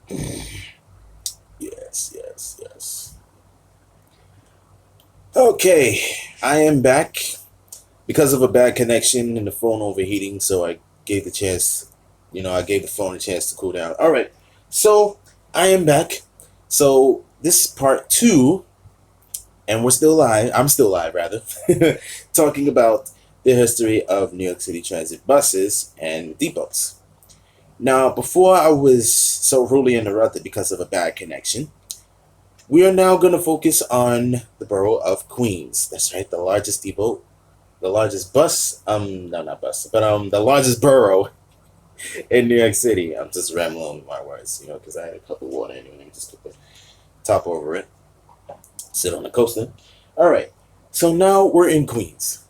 Yes, yes, yes. Okay, I am back because of a bad connection and the phone overheating. So I gave the chance, I gave the phone a chance to cool down. All right, so I am back. So this is part two, and we're still live. I'm still live, rather, talking about the history of New York City transit buses and depots. Now, before I was so rudely interrupted because of a bad connection, we are now going to focus on the borough of Queens. That's right, the largest depot, the largest bus, no, not bus, but the largest borough in New York City. I'm just rambling with my words, because I had a cup of water anyway. Let me just put the top over it, sit on the coaster. All right, so now we're in Queens.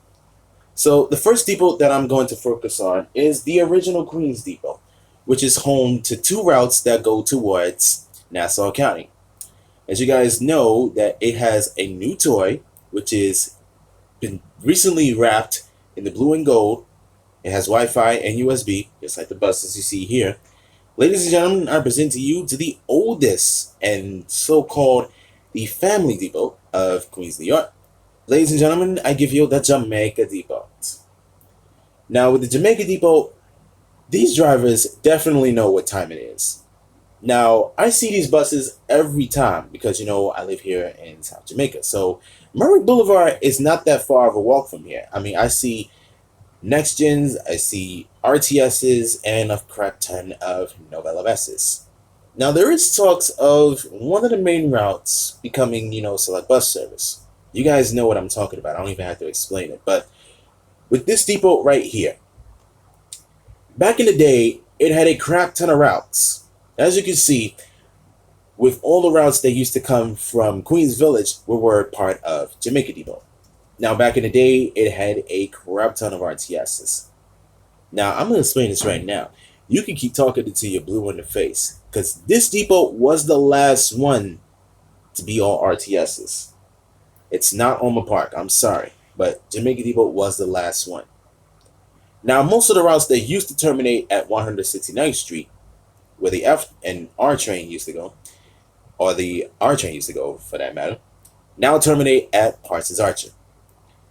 So the first depot that I'm going to focus on is the original Queens Depot, which is home to two routes that go towards Nassau County. As you guys know, that it has a new toy, which is been recently wrapped in the blue and gold. It has Wi-Fi and USB, just like the buses you see here. Ladies and gentlemen, I present to you to the oldest and so-called the family depot of Queens, New York. Ladies and gentlemen, I give you the Jamaica Depot. Now, with the Jamaica Depot, these drivers definitely know what time it is. Now, I see these buses every time because, I live here in South Jamaica. So, Merrick Boulevard is not that far of a walk from here. I mean, I see Next Gens, I see RTSs, and a crap ton of Novella S's. Now, there is talks of one of the main routes becoming, select bus service. You guys know what I'm talking about. I don't even have to explain it. But with this depot right here, back in the day, it had a crap ton of routes. As you can see, with all the routes that used to come from Queens Village, we were part of Jamaica Depot. Now, back in the day, it had a crap ton of RTSs. Now, I'm going to explain this right now. You can keep talking until you're blue in the face, because this depot was the last one to be all RTSs. It's not Oma Park, I'm sorry, but Jamaica Depot was the last one. Now, most of the routes that used to terminate at 169th Street, where the F and R train used to go, or the R train used to go for that matter, now terminate at Parsons Archer.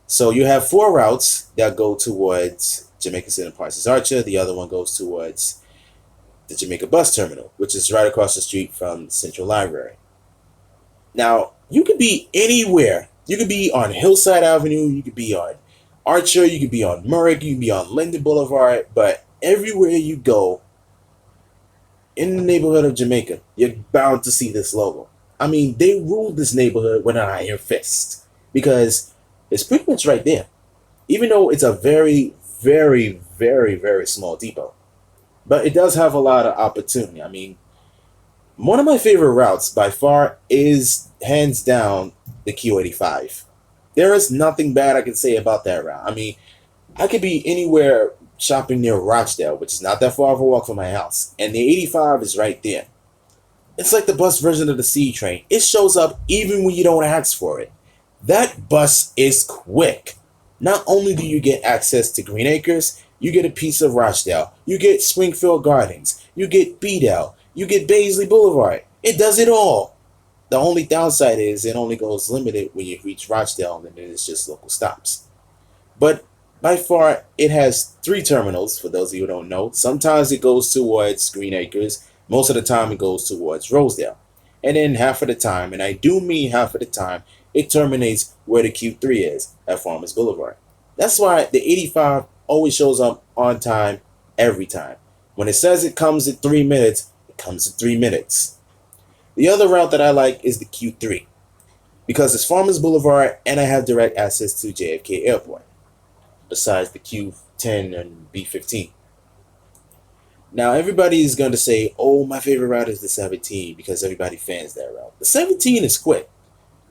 So you have four routes that go towards Jamaica City and Parsons Archer. The other one goes towards the Jamaica Bus Terminal, which is right across the street from Central Library. Now, you could be anywhere. You could be on Hillside Avenue, you could be on Archer, you could be on Merrick, you could be on Linden Boulevard, but everywhere you go in the neighborhood of Jamaica, you're bound to see this logo. I mean, they ruled this neighborhood with an iron fist because it's pretty much right there. Even though it's a very, very, very, very small depot, but it does have a lot of opportunity. I mean, one of my favorite routes by far is hands down the Q85. There is nothing bad I can say about that route. I mean, I could be anywhere shopping near Rochdale, which is not that far of a walk from my house, and the 85 is right there. It's like the bus version of the C train. It shows up even when you don't ask for it. That bus is quick. Not only do you get access to Green Acres, you get a piece of Rochdale, you get Springfield Gardens, you get Beadle, you get Baisley Boulevard. It does it all. The only downside is it only goes limited when you reach Rochdale, and then it's just local stops. But by far, it has three terminals, for those of you who don't know. Sometimes it goes towards Green Acres. Most of the time, it goes towards Rosedale. And then half of the time, and I do mean half of the time, it terminates where the Q3 is, at Farmers Boulevard. That's why the 85 always shows up on time, every time. When it says it comes at 3 minutes, it comes at 3 minutes. The other route that I like is the Q3, because it's Farmers Boulevard and I have direct access to JFK Airport, besides the Q10 and B15. Now, everybody is going to say, oh, my favorite route is the 17 because everybody fans that route. The 17 is quick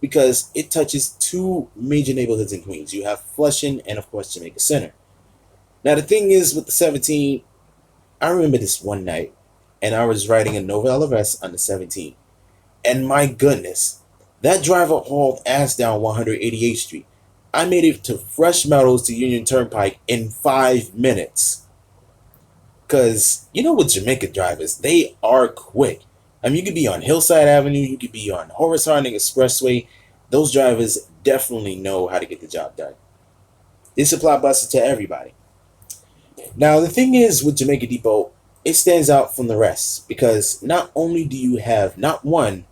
because it touches two major neighborhoods in Queens. You have Flushing and, of course, Jamaica Center. Now, the thing is with the 17, I remember this one night, and I was riding a Nova LRS on the 17. And my goodness, that driver hauled ass down 188th Street. I made it to Fresh Meadows to Union Turnpike in 5 minutes. Because, with Jamaica drivers, they are quick. I mean, you could be on Hillside Avenue, you could be on Horace Harding Expressway. Those drivers definitely know how to get the job done. They supply buses to everybody. Now, the thing is with Jamaica Depot, it stands out from the rest because not only do you have not one,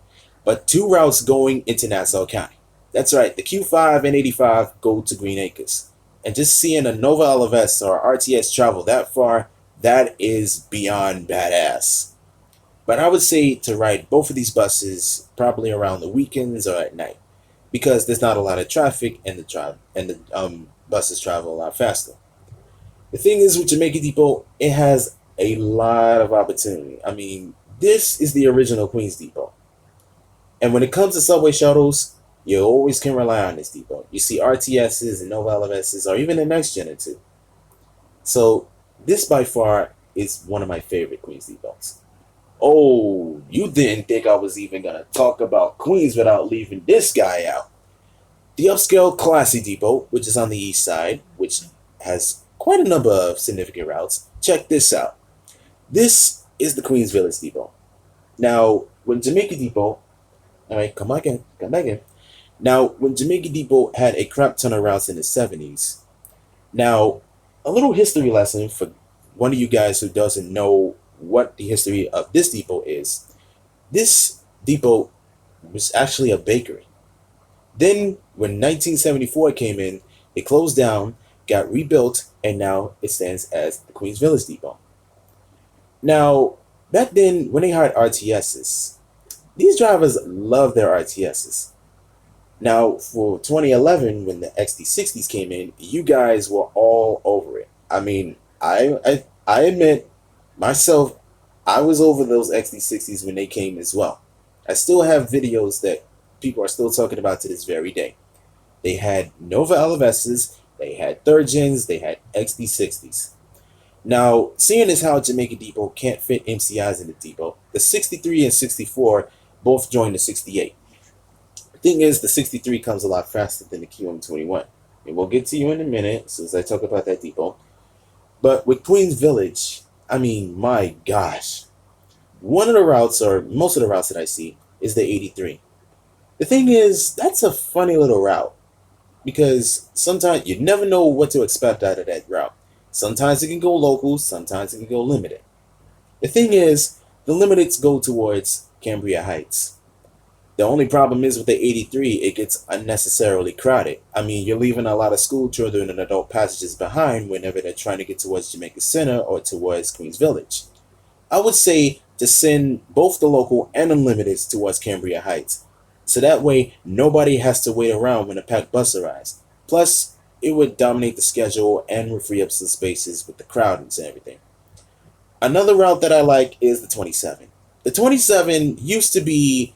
but two routes going into Nassau County. That's right, the Q5 and 85 go to Green Acres. And just seeing a Nova LVS or RTS travel that far, that is beyond badass. But I would say to ride both of these buses probably around the weekends or at night because there's not a lot of traffic and the buses travel a lot faster. The thing is with Jamaica Depot, it has a lot of opportunity. I mean, this is the original Queens Depot. And when it comes to subway shuttles, you always can rely on this depot. You see RTSs and Nova LMSs or even the next gen or two. So this by far is one of my favorite Queens depots. Oh, you didn't think I was even gonna talk about Queens without leaving this guy out. The upscale classy depot, which is on the east side, which has quite a number of significant routes. Check this out. This is the Queens Village Depot. Now, when Jamaica Depot, all right, come again. Now, when Jamaica Depot had a crap ton of routes in the 70s, now, a little history lesson for one of you guys who doesn't know what the history of this depot is. This depot was actually a bakery. Then, when 1974 came in, it closed down, got rebuilt, and now it stands as the Queens Village Depot. Now, back then, when they hired RTSs, these drivers love their RTSs. Now, for 2011, when the XD60s came in, you guys were all over it. I mean, I admit myself, I was over those XD60s when they came as well. I still have videos that people are still talking about to this very day. They had Nova LVSs, they had third gens, they had XD60s. Now, seeing as how Jamaica Depot can't fit MCIs in the depot, the 63 and 64 both joined the 68. The thing is, the 63 comes a lot faster than the QM21. And we'll get to you in a minute as soon as I talk about that depot. But with Queens Village, I mean, my gosh. One of the routes, or most of the routes that I see, is the 83. The thing is, that's a funny little route because sometimes you never know what to expect out of that route. Sometimes it can go local, sometimes it can go limited. The thing is, the limiteds go towards Cambria Heights. The only problem is with the 83, it gets unnecessarily crowded. I mean, you're leaving a lot of school children and adult passages behind whenever they're trying to get towards Jamaica Center or towards Queens Village. I would say to send both the local and unlimiteds towards Cambria Heights. So that way, nobody has to wait around when a packed bus arrives. Plus, it would dominate the schedule and would free up some spaces with the crowds and everything. Another route that I like is the 27. The 27 used to be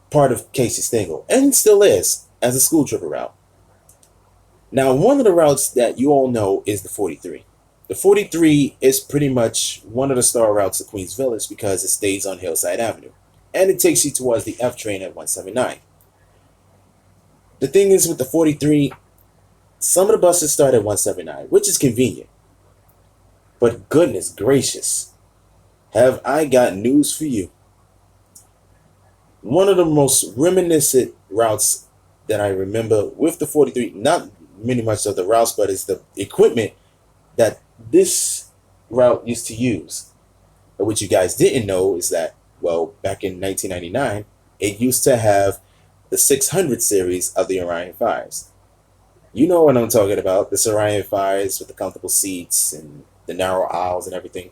part of Casey Stengel, and still is, as a school tripper route. Now, one of the routes that you all know is the 43. The 43 is pretty much one of the star routes of Queens Village because it stays on Hillside Avenue, and it takes you towards the F train at 179. The thing is with the 43, some of the buses start at 179, which is convenient. But goodness gracious, have I got news for you. One of the most reminiscent routes that I remember with the 43, not many much of the routes, but it's the equipment that this route used to use. But what you guys didn't know is that, well, back in 1999, it used to have the 600 series of the Orion 5s. You know what I'm talking about, the Orion 5s with the comfortable seats and the narrow aisles and everything.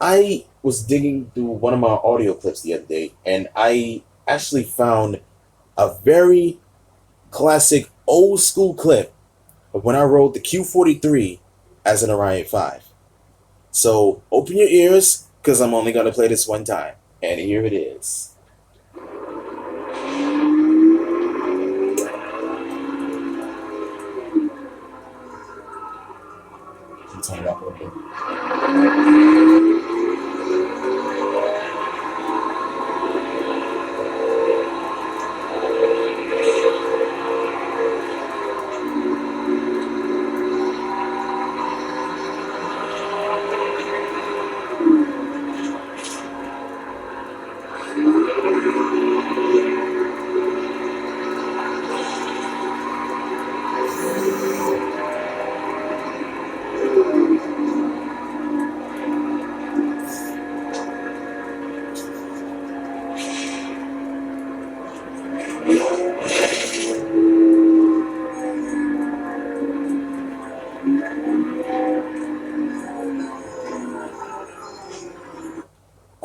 I was digging through one of my audio clips the other day, and I actually found a very classic old school clip of when I rode the Q43 as an Orion 5. So open your ears, because I'm only going to play this one time. And here it is. Turn it up a little bit.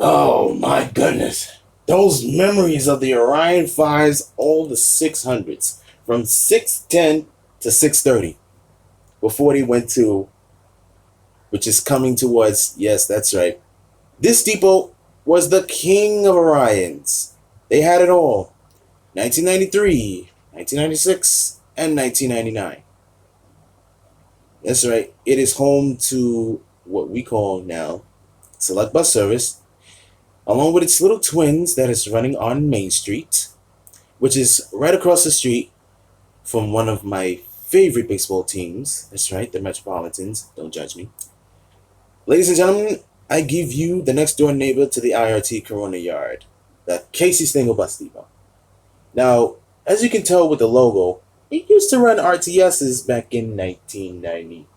Oh my goodness. Those memories of the Orion 5s, all the 600s, from 610 to 630, before they went to, which is coming towards, yes, that's right. This depot was the king of Orions. They had it all. 1993, 1996, and 1999. That's right. It is home to what we call now Select Bus Service, along with its little twins that is running on Main Street, which is right across the street from one of my favorite baseball teams. That's right, the Metropolitans. Don't judge me. Ladies and gentlemen, I give you the next door neighbor to the IRT Corona Yard, the Casey Stengel Bus Depot. Now, as you can tell with the logo, it used to run RTSs back in 1990.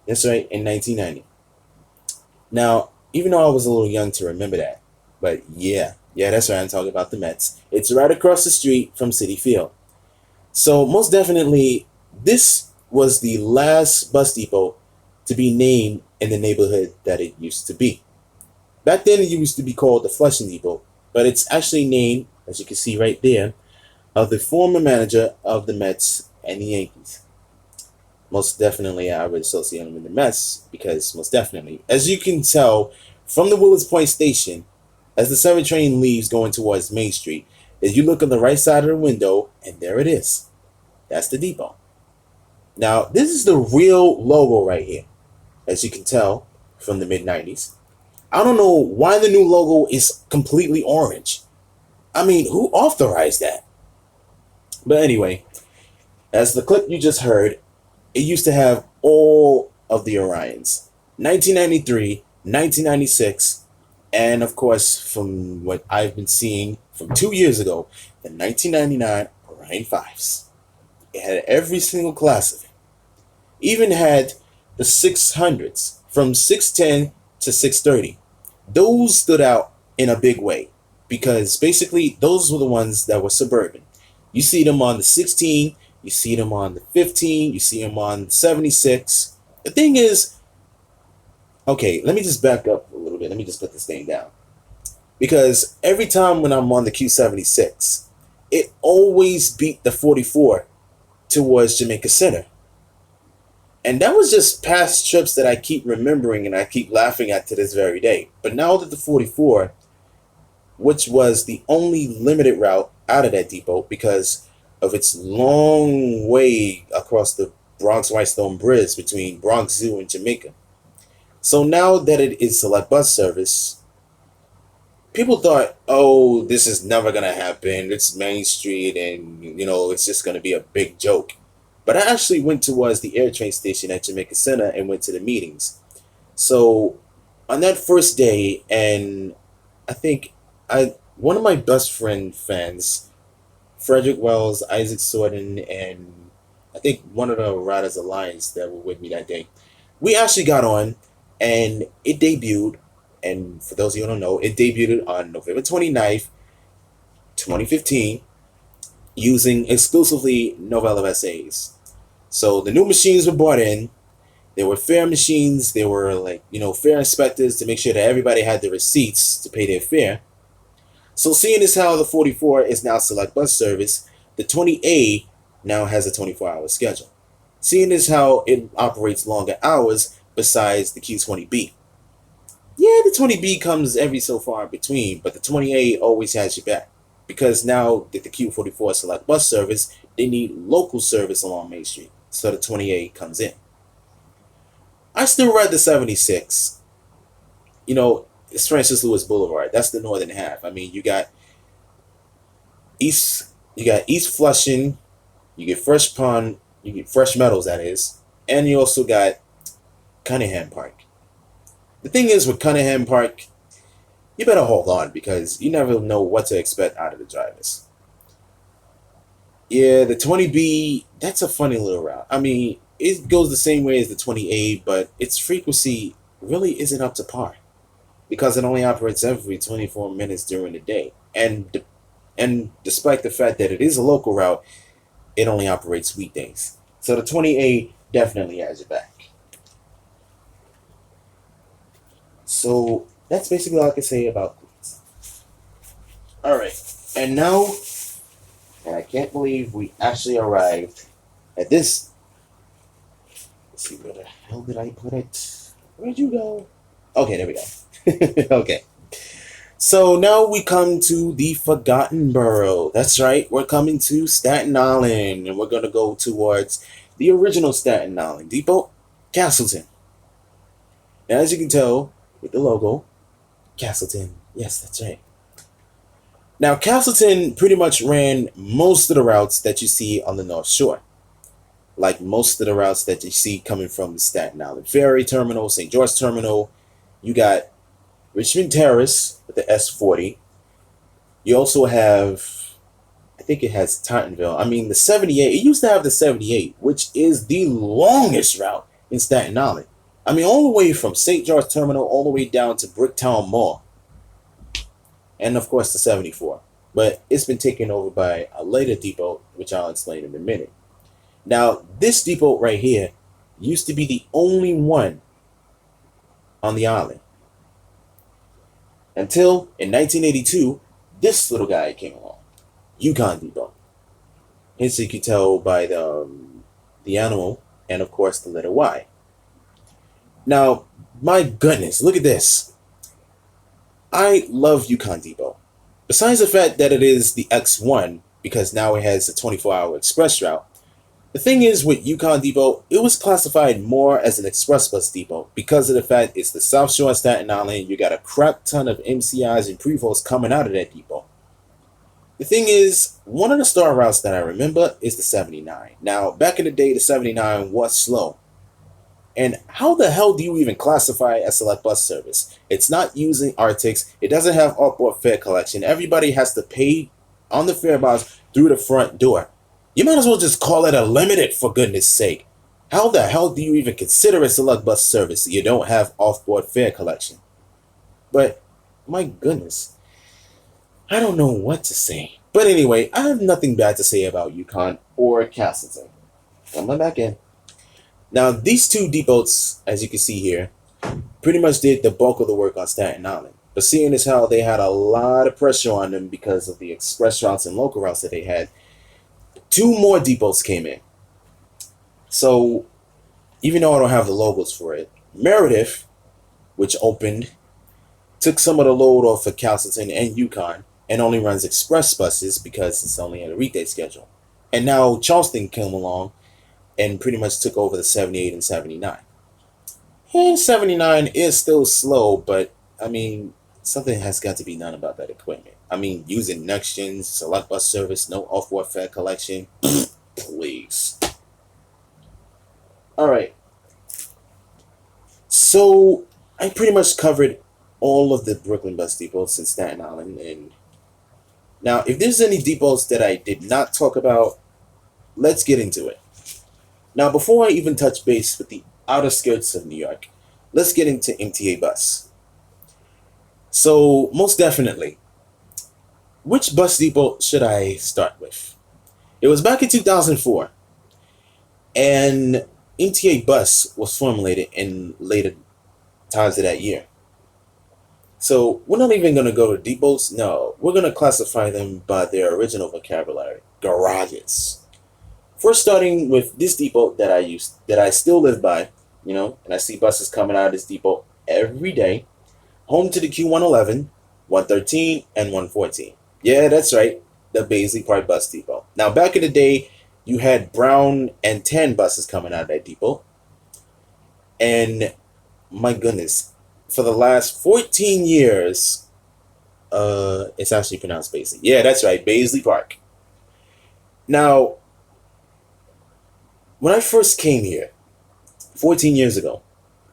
That's right, in 1990. Now, even though I was a little young to remember that, but yeah, that's right, I'm talking about the Mets. It's right across the street from Citi Field. So most definitely, this was the last bus depot to be named in the neighborhood that it used to be. Back then, it used to be called the Flushing Depot, but it's actually named, as you can see right there, of the former manager of the Mets and the Yankees. Most definitely, I would associate him with the Mets because most definitely, as you can tell from the Willets Point station, as the 7 train leaves going towards Main Street, is you look on the right side of the window and there it is. That's the depot. Now, this is the real logo right here, as you can tell from the mid-90s. I don't know why the new logo is completely orange. I mean, who authorized that? But anyway, as the clip you just heard, it used to have all of the Orions. 1993, 1996, and of course, from what I've been seeing from 2 years ago, the 1999 Orion 5s. It had every single class of it. Even had the 600s from 610 to 630. Those stood out in a big way because basically those were the ones that were suburban. You see them on the 16, you see them on the 15, you see them on the 76. The thing is, okay, let me just back up a little bit. Let me just put this thing down. Because every time when I'm on the Q76, it always beat the 44 towards Jamaica Center. And that was just past trips that I keep remembering and I keep laughing at to this very day. But now that the 44, which was the only limited route out of that depot because of its long way across the Bronx Whitestone Bridge between Bronx Zoo and Jamaica. So now that it is select bus service, people thought, oh, this is never going to happen. It's Main Street and, it's just going to be a big joke. But I actually went towards the air train station at Jamaica Center and went to the meetings. So on that first day, and I think one of my best friend fans, Frederick Wells, Isaac Sorden, and I think one of the Riders Alliance that were with me that day, we actually got on and it debuted. And for those of you who don't know, it debuted on November 29th, 2015, using exclusively Novella essays. So the new machines were brought in. They were fare machines. They were fare inspectors to make sure that everybody had the receipts to pay their fare. So seeing as how the 44 is now select bus service, the 20A now has a 24-hour schedule. Seeing as how it operates longer hours besides the Q20B. Yeah, the 20B comes every so far in between, but the 20A always has you back. Because now that the Q44 select bus service, they need local service along Main Street. So the 20A comes in. I still ride the 76. It's Francis Lewis Boulevard. That's the northern half. I mean, you got East Flushing, you get Fresh Pond, you get Fresh Meadows, that is, and you also got Cunningham Park. The thing is with Cunningham Park, you better hold on because you never know what to expect out of the drivers. Yeah, the 20B, that's a funny little route. I mean, it goes the same way as the 20A, but its frequency really isn't up to par because it only operates every 24 minutes during the day. And despite the fact that it is a local route, it only operates weekdays. So the 20A definitely has your back. So That's basically all I can say about Queens. All right, and now, and I can't believe we actually arrived at this. Let's see, where the hell did I put it? Where'd you go? Okay, there we go. Okay. So now we come to the Forgotten Borough. That's right, we're coming to Staten Island, and we're going to go towards the original Staten Island Depot, Castleton. Now, as you can tell with the logo, Castleton. Yes, that's right. Now, Castleton pretty much ran most of the routes that you see on the North Shore. Like most of the routes that you see coming from the Staten Island Ferry Terminal, St. George Terminal. You got Richmond Terrace with the S40. You also have, I think it has Tottenville. I mean, the 78. It used to have the 78, which is the longest route in Staten Island. I mean, all the way from St. George Terminal all the way down to Bricktown Mall. And of course, the 74. But it's been taken over by a later depot, which I'll explain in a minute. Now, this depot right here used to be the only one on the island. Until in 1982, this little guy came along, Yukon Depot. As you can tell by the animal and of course the letter Y. Now, my goodness, look at this. I love Yukon Depot. Besides the fact that it is the X1, because now it has a 24-hour express route, the thing is with Yukon Depot, it was classified more as an express bus depot because of the fact it's the South Shore of Staten Island. You got a crap ton of MCIs and Prevosts coming out of that depot. The thing is, one of the star routes that I remember is the 79. Now, back in the day, the 79 was slow. And how the hell do you even classify a select bus service? It's not using Artix. It doesn't have off-board fare collection. Everybody has to pay on the fare box through the front door. You might as well just call it a limited, for goodness sake. How the hell do you even consider a select bus service if you don't have off-board fare collection? But, my goodness, I don't know what to say. But anyway, I have nothing bad to say about Yukon or Castleton. Coming back in. Now, these two depots, as you can see here, pretty much did the bulk of the work on Staten Island. But seeing as how they had a lot of pressure on them because of the express routes and local routes that they had, two more depots came in. So, even though I don't have the logos for it, Meredith, which opened, took some of the load off of Castleton and Yukon and only runs express buses because it's only at a weekday schedule. And now Charleston came along and pretty much took over the 78 and 79. And 79 is still slow, but I mean, something has got to be done about that equipment. I mean, using NextGen's select bus service, no off-board fare collection. Please. Alright. So, I pretty much covered all of the Brooklyn bus depots in Staten Island. And now, if there's any depots that I did not talk about, let's get into it. Now, before I even touch base with the outer skirts of New York, let's get into MTA bus. So, most definitely, which bus depot should I start with? It was back in 2004, and MTA bus was formulated in later times of that year. So, we're not even going to go to depots. No, we're going to classify them by their original vocabulary, garages. First, starting with this depot that I still live by, and I see buses coming out of this depot every day. Home to the Q111, 113, and 114. Yeah, that's right, the Baisley Park Bus Depot. Now, back in the day, you had brown and tan buses coming out of that depot. And, my goodness, for the last 14 years, it's actually pronounced Baisley. Yeah, that's right, Baisley Park. Now, when I first came here, 14 years ago,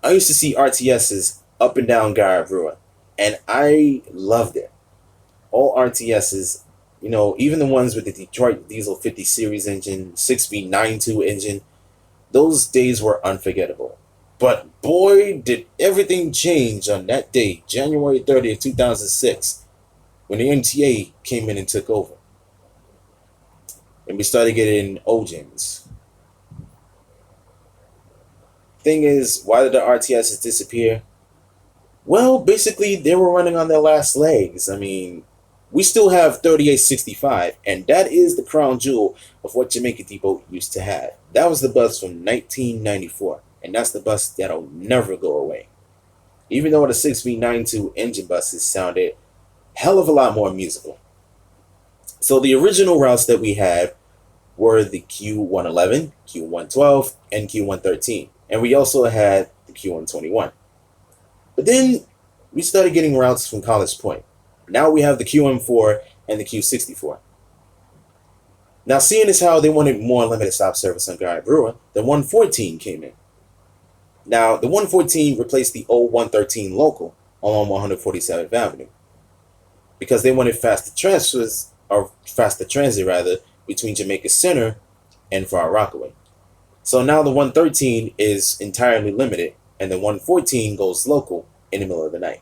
I used to see RTSs up and down Garrett Brewer, and I loved it. All RTSs, even the ones with the Detroit Diesel 50 Series engine, 6V92 engine, those days were unforgettable. But boy, did everything change on that day, January 30th, 2006, when the MTA came in and took over. And we started getting OGENs. Thing is, why did the RTSs disappear? Well, basically, they were running on their last legs. I mean, we still have 3865, and that is the crown jewel of what Jamaica Depot used to have. That was the bus from 1994, and that's the bus that'll never go away. Even though the 6V92 engine buses sounded hell of a lot more musical. So the original routes that we had were the Q111, Q112, and Q113, and we also had the Q121. But then we started getting routes from College Point. Now we have the QM4 and the Q64. Now, seeing as how they wanted more limited stop service on Guy Brewer, the 114 came in. Now, the 114 replaced the old 113 local along 147th Avenue because they wanted faster transfers, or faster transit rather, between Jamaica Center and Far Rockaway. So now the 113 is entirely limited, and the 114 goes local in the middle of the night.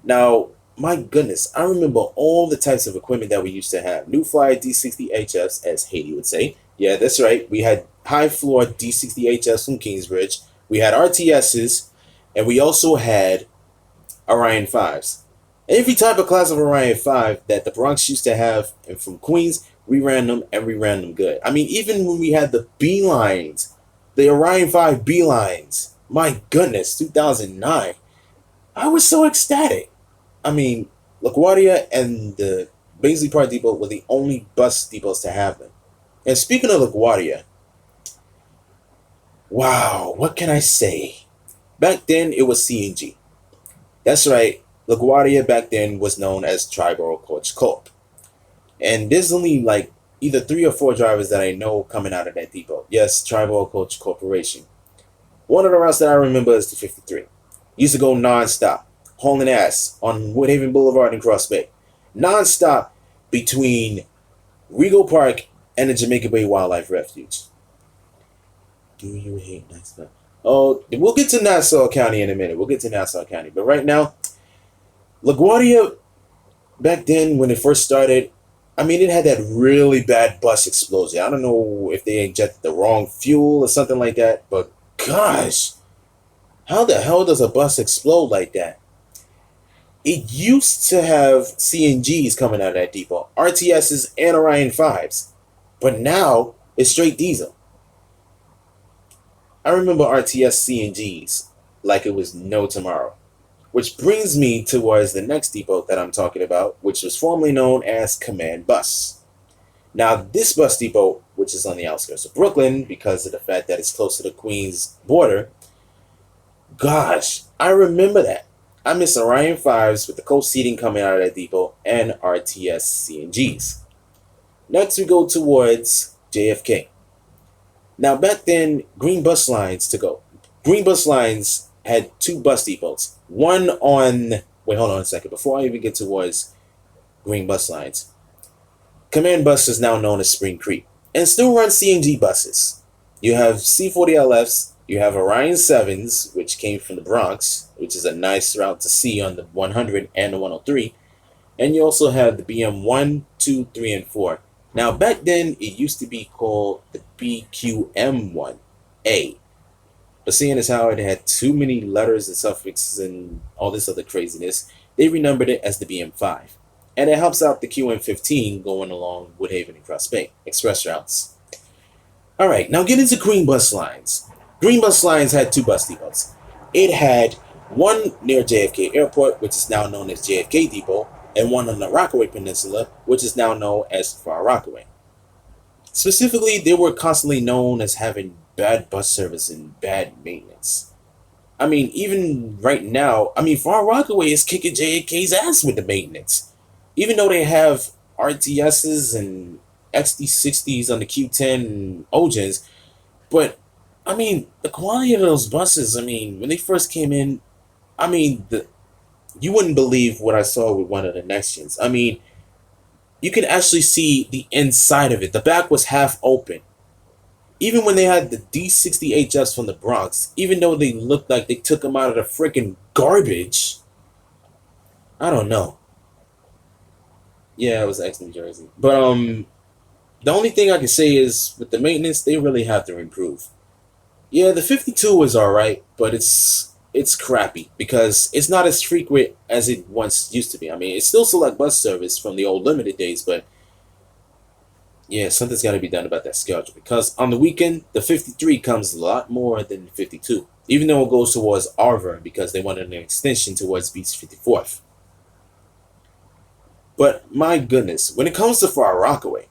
Now, my goodness, I remember all the types of equipment that we used to have. New Flyer D60HFs, as Haiti would say. Yeah, that's right. We had high floor D60HFs from Kingsbridge. We had RTSs, and we also had Orion 5s. Every type of class of Orion 5 that the Bronx used to have, and from Queens, we ran them, and we ran them good. I mean, even when we had the B lines, the Orion 5 B lines, my goodness, 2009, I was so ecstatic. I mean, LaGuardia and the Baisley Park Depot were the only bus depots to have them. And speaking of LaGuardia, wow, what can I say? Back then, it was CNG. That's right, LaGuardia back then was known as Triborough Coach Corp. And there's only like either 3 or 4 drivers that I know coming out of that depot. Yes, Triborough Coach Corporation. One of the routes that I remember is the 53. Used to go non-stop, hauling ass on Woodhaven Boulevard and Cross Bay. Non-stop between Regal Park and the Jamaica Bay Wildlife Refuge. Do you hate Nassau? Oh, we'll get to Nassau County in a minute. But right now, LaGuardia, back then when it first started, I mean, it had that really bad bus explosion. I don't know if they injected the wrong fuel or something like that, but gosh, how the hell does a bus explode like that? It used to have CNGs coming out of that depot, RTSs and Orion 5s, but now it's straight diesel. I remember RTS CNGs like it was no tomorrow. Which brings me towards the next depot that I'm talking about, which was formerly known as Command Bus. Now, this bus depot, which is on the outskirts of Brooklyn because of the fact that it's close to the Queens border, gosh, I remember that. I miss Orion 5s with the coach seating coming out of that depot and RTS CNGs. Next, we go towards JFK. Now, back then, Green Bus Lines had 2 bus depots. One on, wait, hold on a second. Before I even get towards Green Bus Lines, Command Bus is now known as Spring Creek and still runs CNG buses. You have C40LFs, you have Orion 7s, which came from the Bronx, which is a nice route to see on the 100 and the 103. And you also have the BM 1, 2, 3, and 4. Now, back then, it used to be called the BQM1A. But seeing as how it had too many letters and suffixes and all this other craziness, they renumbered it as the BM5. And it helps out the QM15 going along Woodhaven and Cross Bay express routes. Alright, now get into Green Bus Lines. Green Bus Lines had 2 bus depots. It had one near JFK Airport, which is now known as JFK Depot, and one on the Rockaway Peninsula, which is now known as Far Rockaway. Specifically, they were constantly known as having bad bus service and bad maintenance. I mean, even right now, Far Rockaway is kicking JFK's ass with the maintenance. Even though they have RTSs and XD60s on the Q10 and OGENs, but, the quality of those buses, when they first came in, you wouldn't believe what I saw with one of the next gens. You can actually see the inside of it. The back was half open. Even when they had the D60HFs from the Bronx, even though they looked like they took them out of the freaking garbage, I don't know. Yeah, it was ex-New Jersey. But the only thing I can say is with the maintenance, they really have to improve. Yeah, the 52 is alright, but it's it's crappy because it's not as frequent as it once used to be. I mean, it's still select bus service from the old limited days, but yeah, something's got to be done about that schedule because on the weekend, the 53 comes a lot more than the 52, even though it goes towards Arvern because they wanted an extension towards Beach 54th. But my goodness, when it comes to Far Rockaway,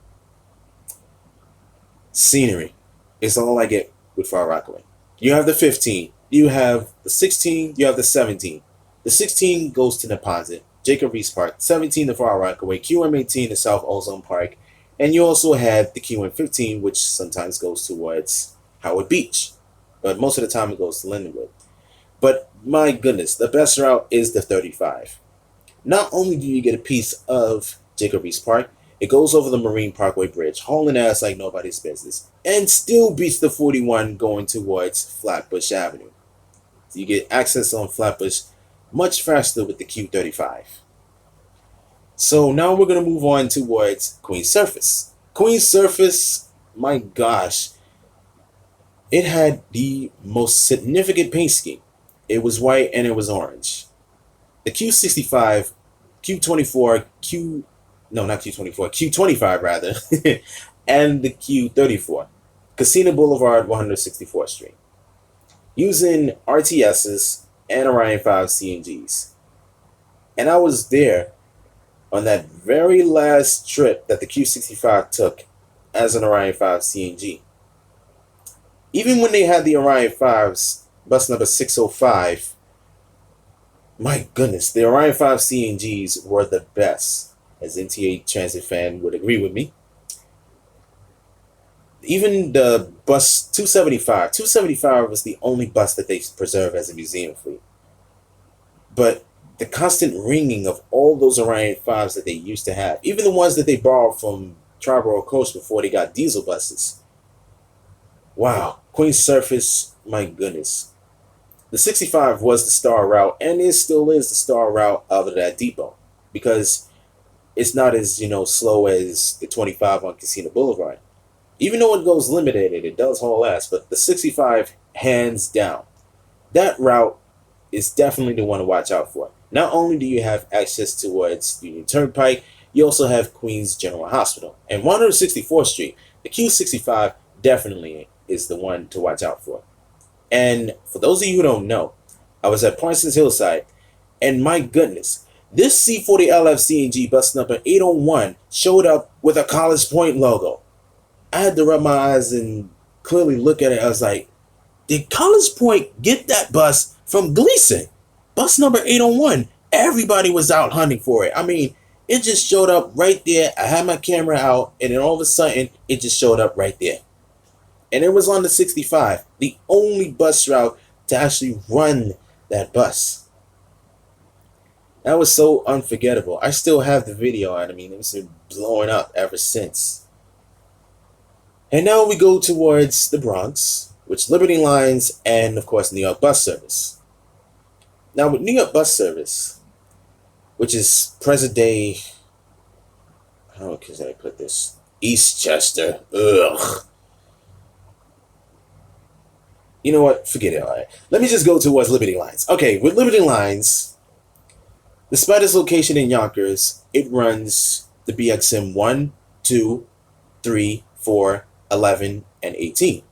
scenery is all I get with Far Rockaway. You have the 15, you have the 16, you have the 17. The 16 goes to Neponset, Jacob Reese Park, 17 to Far Rockaway, QM18 to South Ozone Park, and you also have the QM15, which sometimes goes towards Howard Beach, but most of the time it goes to Lindenwood. But my goodness, the best route is the 35. Not only do you get a piece of Jacob Reese Park, it goes over the Marine Parkway Bridge, hauling ass like nobody's business, and still beats the 41 going towards Flatbush Avenue. So you get access on Flatbush much faster with the Q35. So now we're going to move on towards Queen's Surface. Queen's Surface, my gosh, it had the most significant paint scheme. It was white and it was orange. The Q65, Q24, Q25 rather, and the Q34, Casino Boulevard, 164th Street, using RTSs and Orion 5 CNGs. And I was there on that very last trip that the Q65 took as an Orion 5 CNG. Even when they had the Orion 5s, bus number 605, my goodness, the Orion 5 CNGs were the best, as NTA Transit fan would agree with me. Even the bus 275 was the only bus that they preserved as a museum fleet. But the constant ringing of all those Orion 5s that they used to have, even the ones that they borrowed from Triborough Coast before they got diesel buses. Wow, Queen's Surface, my goodness. The 65 was the star route, and it still is the star route out of that depot because it's not as, slow as the 25 on Casino Boulevard. Even though it goes limited, it does haul ass, but the 65, hands down, that route is definitely the one to watch out for. Not only do you have access towards Union Turnpike, you also have Queens General Hospital. And 164th Street, the Q65 definitely is the one to watch out for. And for those of you who don't know, I was at Parsons Hillside, and my goodness, this C40LF CNG bus number 801 showed up with a College Point logo. I had to rub my eyes and clearly look at it. I was like, did College Point get that bus from Gleason? Bus number 801. Everybody was out hunting for it. I mean, it just showed up right there. I had my camera out, and then all of a sudden, it just showed up right there. And it was on the 65, the only bus route to actually run that bus. That was so unforgettable. I still have the video, and I mean, it's been blowing up ever since. And now we go towards the Bronx, which Liberty Lines and, of course, New York Bus Service. Now, with New York Bus Service, which is present day, how can I put this? Eastchester. Ugh. You know what? Forget it. All right. Let me just go towards Liberty Lines. Okay, with Liberty Lines, despite its location in Yonkers, it runs the BXM 1, 2, 3, 4, 11, and 18.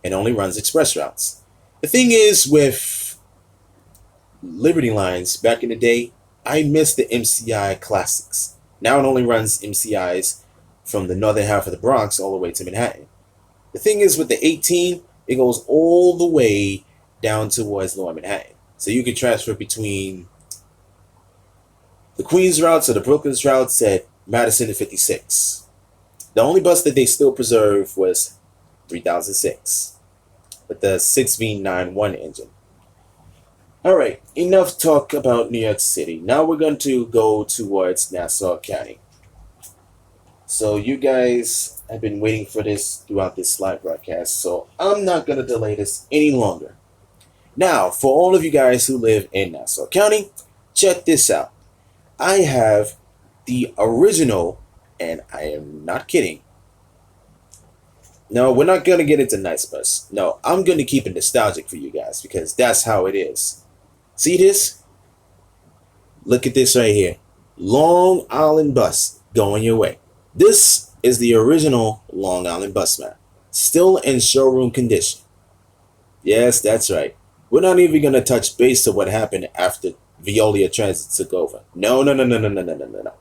It only runs express routes. The thing is with Liberty Lines, back in the day, I missed the MCI Classics. Now it only runs MCIs from the northern half of the Bronx all the way to Manhattan. The thing is with the 18, it goes all the way down towards Lower Manhattan. So you can transfer between the Queens routes or the Brooklyn's routes at Madison and 56. The only bus that they still preserve was 3006 with the 6V91 engine. All right, enough talk about New York City. Now we're going to go towards Nassau County. So you guys have been waiting for this throughout this live broadcast, so I'm not going to delay this any longer. Now, for all of you guys who live in Nassau County, check this out. I have the original, and I am not kidding, No, we're not gonna get into nice bus. No, I'm gonna keep it nostalgic for you guys because that's how it is. See this? Look at this right here. Long Island bus going your way. This is the original Long Island bus map. Still in showroom condition. Yes, that's right. We're not even gonna touch base to what happened after BLETransit took over. No, no, no, no, no, no, no, no, no, no.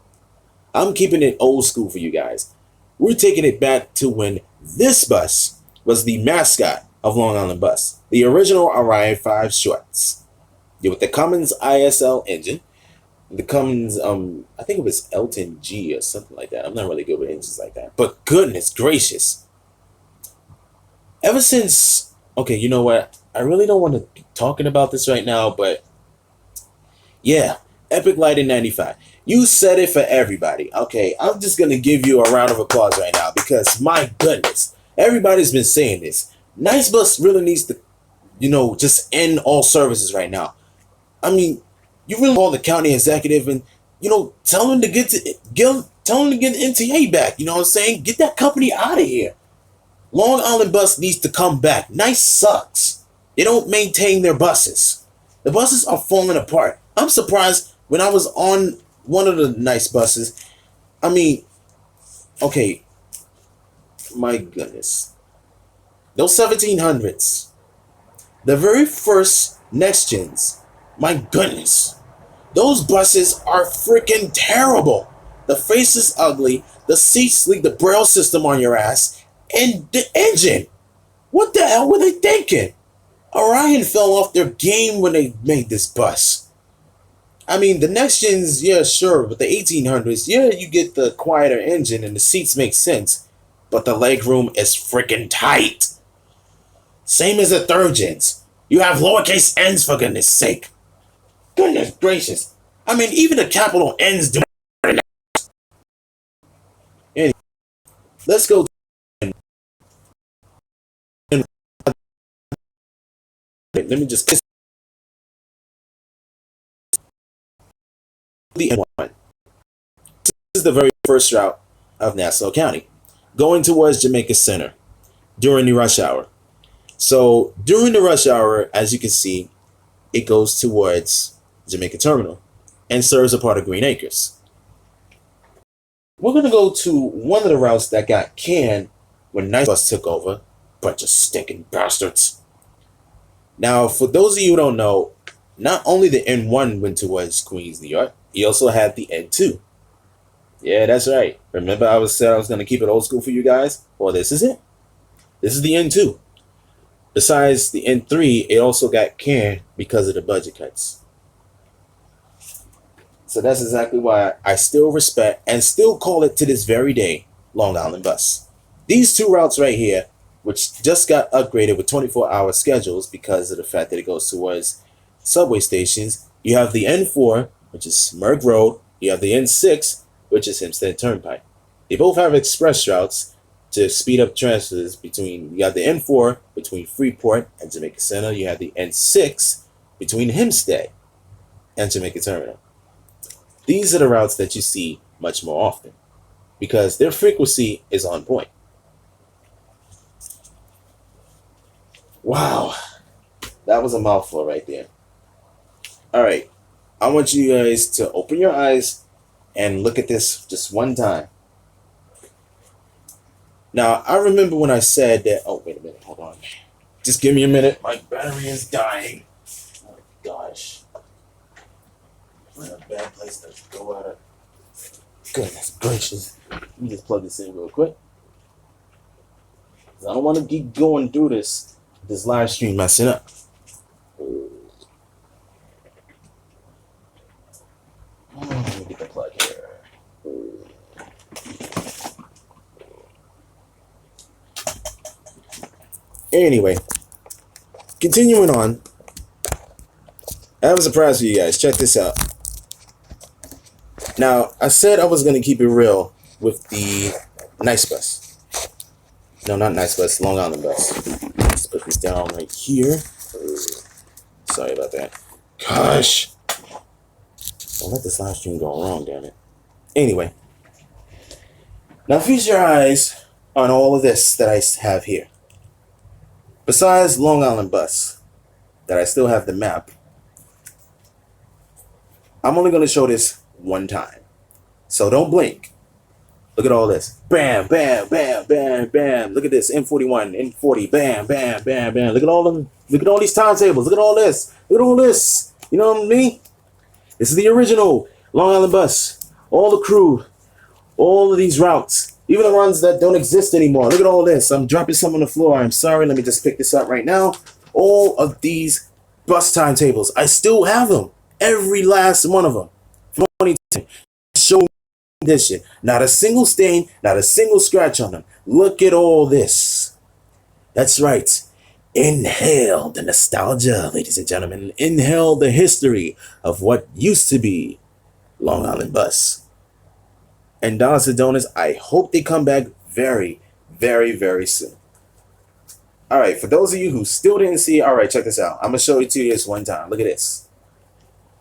I'm keeping it old school for you guys. We're taking it back to when this bus was the mascot of Long Island Bus, the original Orion 5 shorts. Yeah, with the Cummins ISL engine, the Cummins, I think it was Elton G or something like that. I'm not really good with engines like that. But goodness gracious. Ever since, okay, you know what? I really don't want to be talking about this right now, but yeah, Epic Light in 95. You said it for everybody. Okay, I'm just going to give you a round of applause right now because my goodness, everybody's been saying this. Nice Bus really needs to, just end all services right now. I mean, you really call the county executive and, tell them to tell them to get the NTA back. You know what I'm saying? Get that company out of here. Long Island Bus needs to come back. Nice sucks. They don't maintain their buses. The buses are falling apart. I'm surprised when I was on one of the nice buses. I mean, okay, my goodness. Those 1700s, the very first next gens, my goodness, those buses are freaking terrible. The face is ugly, the seats leak the braille system on your ass, and the engine. What the hell were they thinking? Orion fell off their game when they made this bus. I mean, the next gens, yeah, sure, but the 1800s, yeah, you get the quieter engine and the seats make sense, but the legroom is freaking tight. Same as the third gens. You have lowercase n's for goodness sake. Goodness gracious. I mean, even the capital N's do. Anyway, let's go. Let me just kiss the N1. This is the very first route of Nassau County, going towards Jamaica Center during the rush hour. So during the rush hour, as you can see, it goes towards Jamaica Terminal and serves a part of Green Acres. We're going to go to one of the routes that got canned when Nice Bus took over. Bunch of stinking bastards. Now, for those of you who don't know, not only the N1 went towards Queens, New York, he also had the N2. Yeah, that's right. Remember I said I was going to keep it old school for you guys? Well, this is it. This is the N2. Besides the N3, it also got canned because of the budget cuts. So that's exactly why I still respect and still call it to this very day Long Island Bus. These two routes right here, which just got upgraded with 24-hour schedules because of the fact that it goes towards subway stations. You have the N4, which is Merck Road. You have the N6, which is Hempstead Turnpike. They both have express routes to speed up transfers between, you have the N4 between Freeport and Jamaica Center. You have the N6 between Hempstead and Jamaica Terminal. These are the routes that you see much more often because their frequency is on point. Wow, that was a mouthful right there. All right, I want you guys to open your eyes and look at this just one time. Now, I remember when I said that, oh, wait a minute, hold on. Just give me a minute, my battery is dying. Oh my gosh. What a bad place to go out of. Goodness gracious. Let me just plug this in real quick. I don't want to keep going through this live stream messing up. Let me get the plug here. Anyway, continuing on. I have a surprise for you guys. Check this out. Now, I said I was going to keep it real with the Nice Bus. No, not Nice Bus, Long Island Bus. Let's put this down right here. Sorry about that. Gosh. Don't let this live stream go wrong, damn it. Anyway. Now feast your eyes on all of this that I have here. Besides Long Island bus, that I still have the map, I'm only going to show this one time. So don't blink. Look at all this. Bam, bam, bam, bam, bam. Look at this. M41, N40. Bam, bam, bam, bam. Look at all them. Look at all these timetables. Look at all this. Look at all this. You know what I mean? This is the original Long Island bus. All the crew. All of these routes. Even the ones that don't exist anymore. Look at all this. I'm dropping some on the floor. I'm sorry. Let me just pick this up right now. All of these bus timetables. I still have them. Every last one of them. 2010. Show condition. Not a single stain, not a single scratch on them. Look at all this. That's right. Inhale the nostalgia, ladies and gentlemen. Inhale the history of what used to be Long Island bus. And donuts and donuts, I hope they come back very, very, very soon. All right, for those of you who still didn't see, all right, check this out. I'm going to show it to you this one time. Look at this.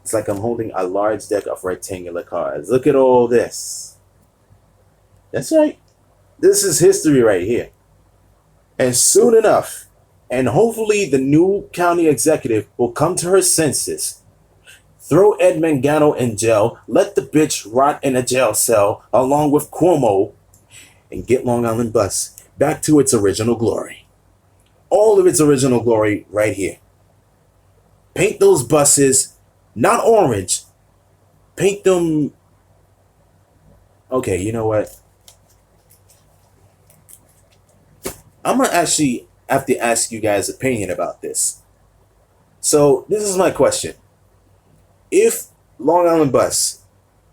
It's like I'm holding a large deck of rectangular cards. Look at all this. That's right. This is history right here. And soon enough, and hopefully the new county executive will come to her senses. Throw Ed Mangano in jail, let the bitch rot in a jail cell along with Cuomo, and get Long Island bus back to its original glory. All of its original glory right here. Paint those buses, not orange. Paint them. Okay, you know what? I'm going to actually have to ask you guys' opinion about this. So, this is my question. If Long Island bus,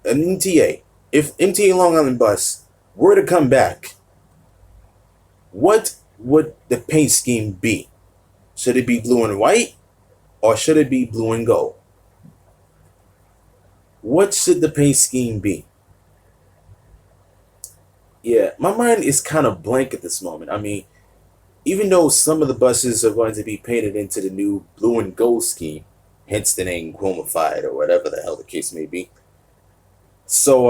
an MTA, if MTA Long Island bus were to come back, what would the paint scheme be? Should it be blue and white, or should it be blue and gold? What should the paint scheme be? Yeah, my mind is kind of blank at this moment. I mean, even though some of the buses are going to be painted into the new blue and gold scheme, hence the name chromified or whatever the hell the case may be. So,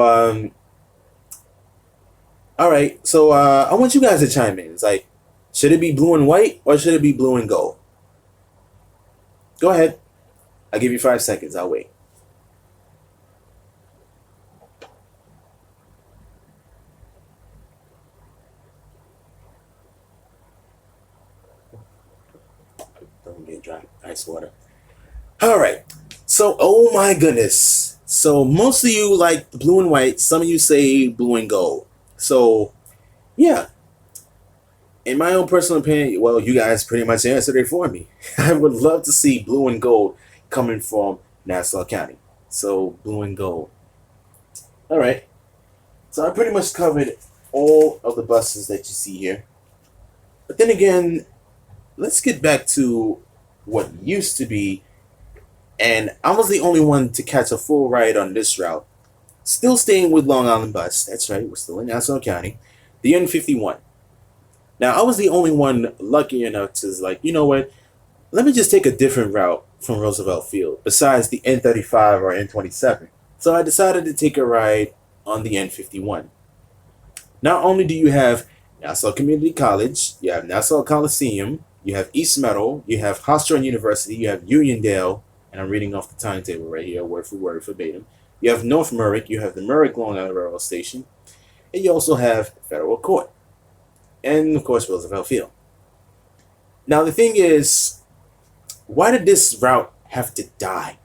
all right. So, I want you guys to chime in. It's like, should it be blue and white or should it be blue and gold? Go ahead. I'll give you 5 seconds. I'll wait. Don't get dry. Ice water. All right. So, oh my goodness. So, most of you like blue and white. Some of you say blue and gold. So, yeah. In my own personal opinion, well, you guys pretty much answered it for me. I would love to see blue and gold coming from Nassau County. So, blue and gold. All right. So, I pretty much covered all of the buses that you see here. But then again, let's get back to what used to be. And I was the only one to catch a full ride on this route. Still staying with Long Island bus. That's right, we're still in Nassau County. The N51. Now, I was the only one lucky enough to, like, you know what? Let me just take a different route from Roosevelt Field, besides the N35 or N27. So I decided to take a ride on the N51. Not only do you have Nassau Community College, you have Nassau Coliseum, you have East Meadow, you have Hofstra University, you have Uniondale, and I'm reading off the timetable right here, word for word, verbatim. You have North Merrick, you have the Merrick Long Island Railroad Station, and you also have Federal Court. And, of course, Roosevelt Field. Now, the thing is, why did this route have to die?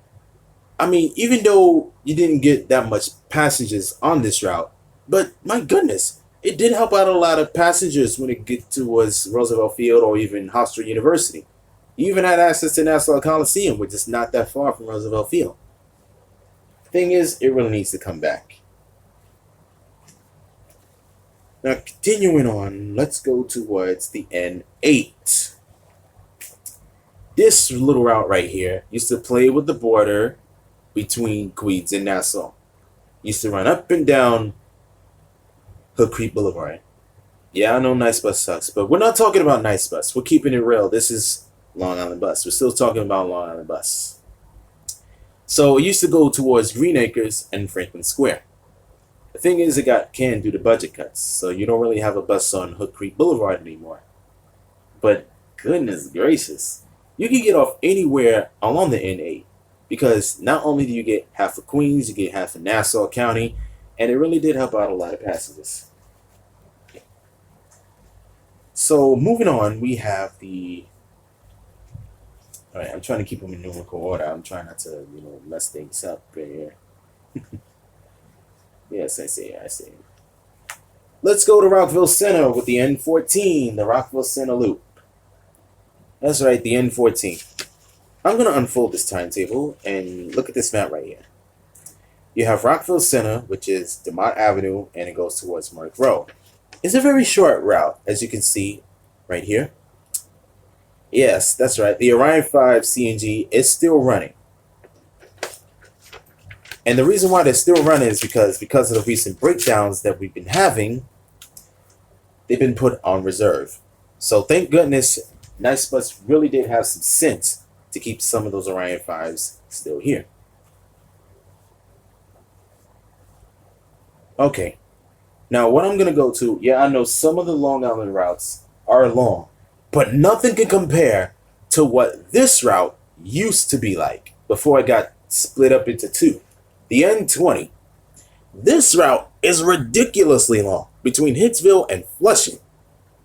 I mean, even though you didn't get that much passengers on this route, but my goodness, it did help out a lot of passengers when it get towards Roosevelt Field or even Hofstra University. You even had access to Nassau Coliseum, which is not that far from Roosevelt Field. Thing is, it really needs to come back. Now, continuing on, let's go towards the N8. This little route right here used to play with the border between Queens and Nassau. Used to run up and down Hood Creek Boulevard. Yeah, I know Nice Bus sucks, but we're not talking about Nice Bus. We're keeping it real. This is Long Island Bus. We're still talking about Long Island Bus. So it used to go towards Green Acres and Franklin Square. The thing is, it got canned due to budget cuts, so you don't really have a bus on Hood Creek Boulevard anymore. But goodness gracious, you can get off anywhere along the N8 because not only do you get half of Queens, you get half of Nassau County, and it really did help out a lot of passengers. So moving on, we have the. All right, I'm trying to keep them in numerical order. I'm trying not to, mess things up right here. Yes, I see. Let's go to Rockville Center with the N14, the Rockville Center Loop. That's right, the N14. I'm going to unfold this timetable and look at this map right here. You have Rockville Center, which is DeMott Avenue, and it goes towards Mark Road. It's a very short route, as you can see right here. Yes, that's right. The Orion 5 CNG is still running. And the reason why they're still running is because of the recent breakdowns that we've been having, they've been put on reserve. So thank goodness, Nice Bus really did have some sense to keep some of those Orion 5s still here. Okay. Now what I'm going to go to, I know some of the Long Island routes are long, but nothing can compare to what this route used to be like before it got split up into two. The N20. This route is ridiculously long between Hicksville and Flushing,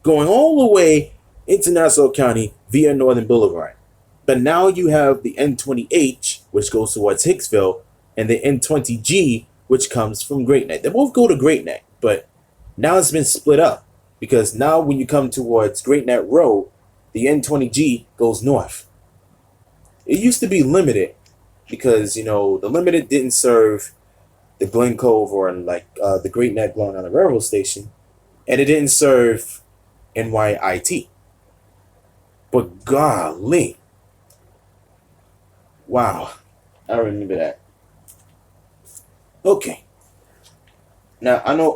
going all the way into Nassau County via Northern Boulevard. But now you have the N20H, which goes towards Hicksville, and the N20G, which comes from Great Neck. They both go to Great Neck, but now it's been split up because now when you come towards Great Neck Road, the N20G goes north. It used to be limited because, the limited didn't serve the Glen Cove or the Great Neck Long Island Railroad Station, and it didn't serve NYIT. But golly, wow, I remember that. Okay. Now, I know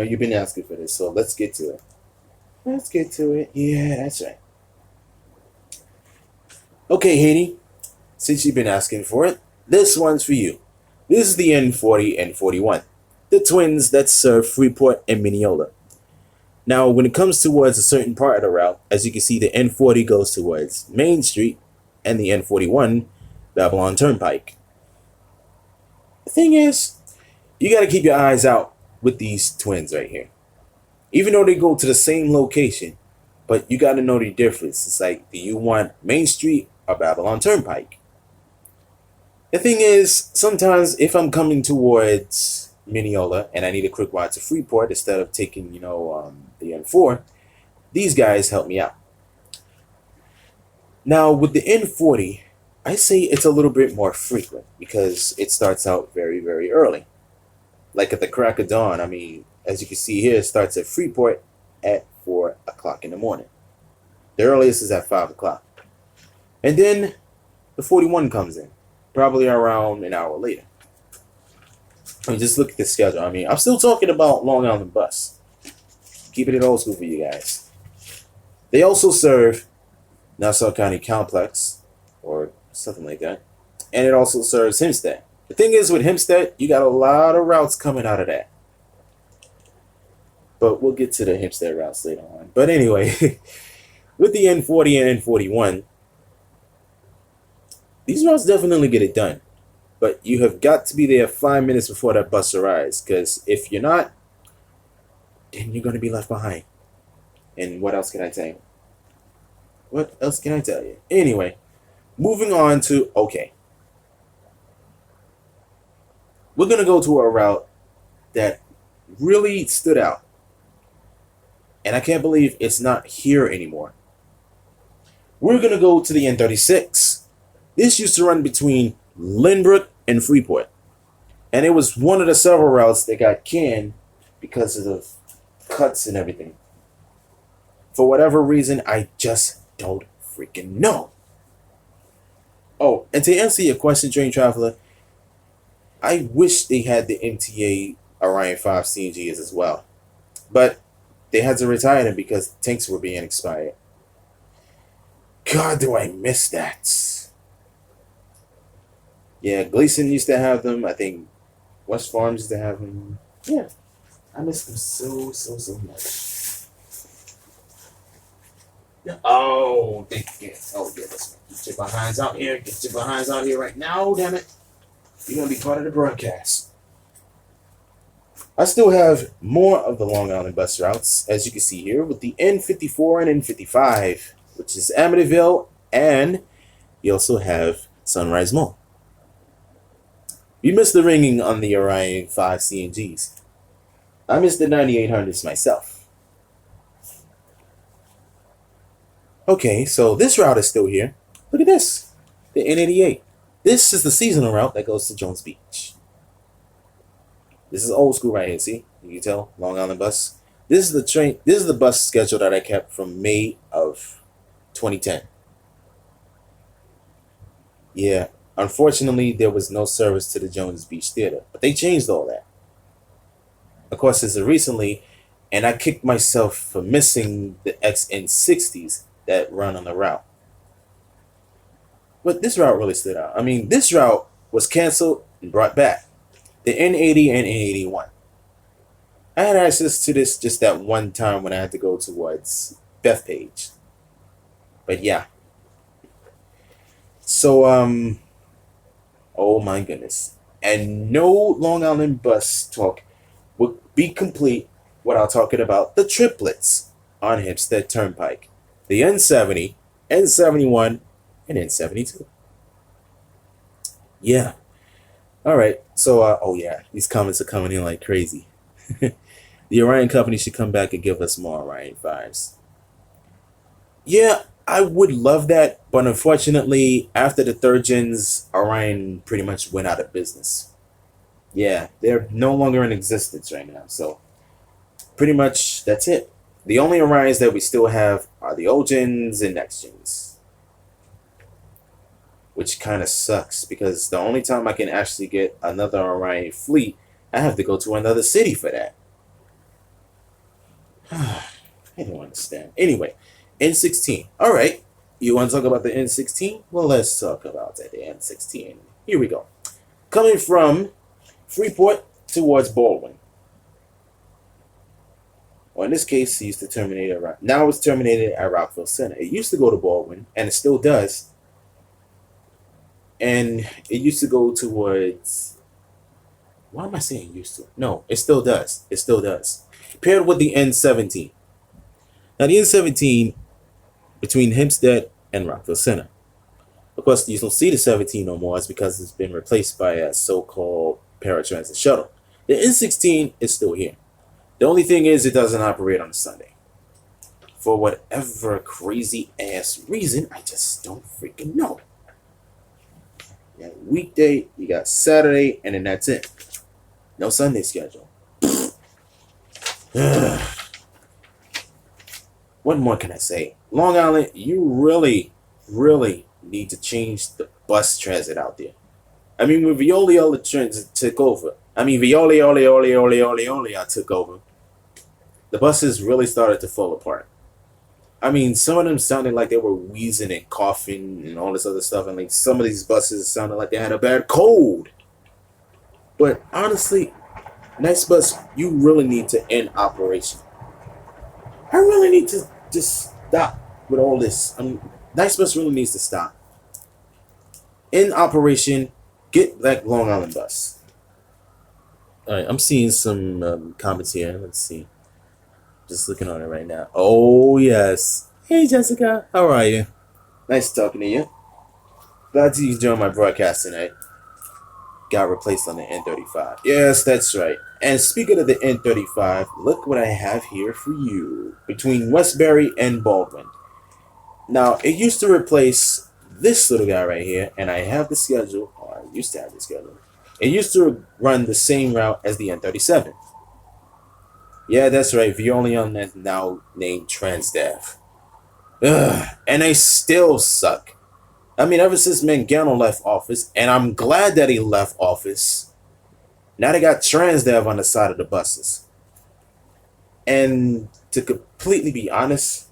you've been asking for this, so let's get to it. Yeah, that's right. Okay, Haiti, since you've been asking for it, this one's for you. This is the N40 and 41, the twins that serve Freeport and Mineola. Now, when it comes towards a certain part of the route, as you can see, the N40 goes towards Main Street and the N41, Babylon Turnpike. The thing is, you got to keep your eyes out with these twins right here. Even though they go to the same location, but you got to know the difference. It's like, do you want Main Street or Babylon Turnpike? The thing is, sometimes if I'm coming towards Mineola and I need a quick ride to Freeport instead of taking, the N4, these guys help me out. Now, with the N40, I say it's a little bit more frequent because it starts out very, very early. Like at the crack of dawn. I mean, as you can see here, it starts at Freeport at 4 o'clock in the morning. The earliest is at 5 o'clock. And then the 41 comes in, probably around an hour later. I mean, just look at the schedule. I mean, I'm still talking about Long Island Bus. Keeping it old school for you guys. They also serve Nassau County Complex, or something like that. And it also serves Hempstead. The thing is, with Hempstead, you got a lot of routes coming out of that. But we'll get to the Hempstead routes later on. But anyway, with the N40 and N41, these routes definitely get it done. But you have got to be there 5 minutes before that bus arrives. Because if you're not, then you're going to be left behind. And what else can I tell you? What else can I tell you? Anyway, moving on to, okay. We're going to go to a route that really stood out. And I can't believe it's not here anymore. We're going to go to the N36. This used to run between Lynbrook and Freeport. And it was one of the several routes that got canned because of the cuts and everything. For whatever reason, I just don't freaking know. Oh, and to answer your question, train traveler, I wish they had the MTA Orion 5 CNGs as well. But they had to retire them because Thankx were being expired. God, do I miss that. Yeah, Gleason used to have them. I think West Farms used to have them. Yeah, I miss them so much. Yeah. Oh, yeah, listen. Get your behinds out here. Get your behinds out here right now, damn it. You're going to be part of the broadcast. I still have more of the Long Island bus routes, as you can see here, with the N54 and N55, which is Amityville, and you also have Sunrise Mall. You missed the ringing on the Orion 5 CNGs. I missed the 9800s myself. Okay, so this route is still here. Look at this, the N88. This is the seasonal route that goes to Jones Beach. This is old school right here, see? You can tell, Long Island bus. This is the train, this is the bus schedule that I kept from May of 2010. Yeah, unfortunately, there was no service to the Jones Beach Theater, but they changed all that. Of course, this is recently, and I kicked myself for missing the XN60s that run on the route. But this route really stood out. I mean, this route was canceled and brought back. The N80 and N81. I had access to this just that one time when I had to go towards Bethpage. But yeah. So, oh my goodness. And no Long Island bus talk would be complete without talking about the triplets on Hempstead Turnpike. The N70, N71, and N72. Yeah. All right. So, oh yeah, these comments are coming in like crazy. The Orion Company should come back and give us more Orion 5s. Yeah, I would love that, but unfortunately, after the third gens, Orion pretty much went out of business. Yeah, they're no longer in existence right now. So, pretty much that's it. The only Orions that we still have are the old gens and next gens, which kind of sucks because the only time I can actually get another Orion fleet, I have to go to another city for that. I don't understand. Anyway, N16. All right. You want to talk about the N16? Well, let's talk about that. The N16. Here we go. Coming from Freeport towards Baldwin. Well, in this case, it used to terminate at now it's terminated at Rockville Center. It used to go to Baldwin, and it still does. And it used to go towards. Why am I saying used to? No, it still does. It still does. Paired with the N17. Now, the N17 between Hempstead and Rockville Center. Of course, you don't see the 17 no more. It's because it's been replaced by a so-called paratransit shuttle. The N16 is still here. The only thing is it doesn't operate on a Sunday. For whatever crazy-ass reason, I just don't freaking know. You got weekday, you got Saturday, and then that's it. No Sunday schedule. What more can I say? Long Island, you really, really need to change the bus transit out there. I mean, when Veolia Transit took over, Veolia took over, the buses really started to fall apart. I mean, some of them sounded like they were wheezing and coughing and all this other stuff, and like some of these buses sounded like they had a bad cold. But honestly, Nice Bus, you really need to end operation. I really need to just stop with all this. I mean, Nice Bus really needs to stop. In operation, get that Long Island bus. All right, I'm seeing some comments here. Let's see. Just looking on it right now. Oh, yes. Hey, Jessica. How are you? Nice talking to you. Glad you joined my broadcast tonight. Got replaced on the N35. Yes, that's right. And speaking of the N35, look what I have here for you. Between Westbury and Baldwin. Now, it used to replace this little guy right here, and I have the schedule, or I used to have the schedule. It used to run the same route as the N37. Yeah, that's right. Veolia is now named Transdev. Ugh, and they still suck. I mean, ever since Mangano left office, and I'm glad that he left office, now they got Transdev on the side of the buses. And to completely be honest,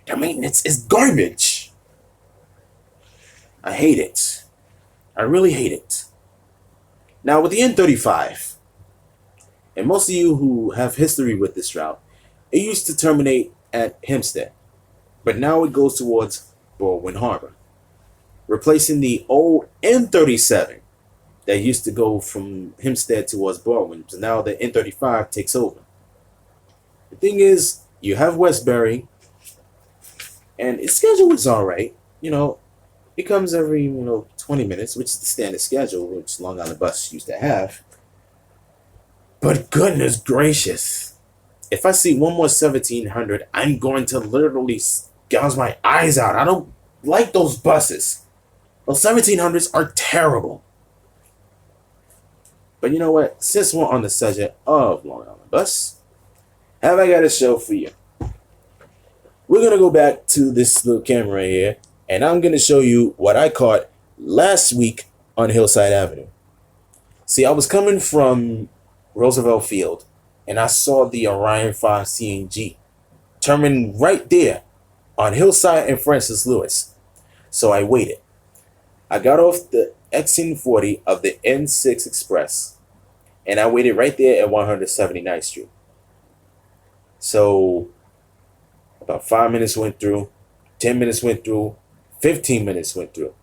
their maintenance is garbage. I hate it. I really hate it. Now with the N35, And most of you who have history with this route, it used to terminate at Hempstead, but now it goes towards Baldwin Harbor, replacing the old N37 that used to go from Hempstead towards Baldwin. So now the N35 takes over. The thing is, you have Westbury, and its schedule is all right. It comes every 20 minutes, which is the standard schedule, which Long Island Bus used to have. But goodness gracious, if I see one more 1700, I'm going to literally gouge my eyes out. I don't like those buses. Those 1700s are terrible. But you know what? Since we're on the subject of Long Island Bus, have I got a show for you? We're going to go back to this little camera right here, and I'm going to show you what I caught last week on Hillside Avenue. See, I was coming from Roosevelt Field, and I saw the Orion 5 CNG terminating right there on Hillside and Francis Lewis. So I waited. I got off the exit 40 of the N6 Express, and I waited right there at 179th Street. So about 5 minutes went through, 10 minutes went through, 15 minutes went through.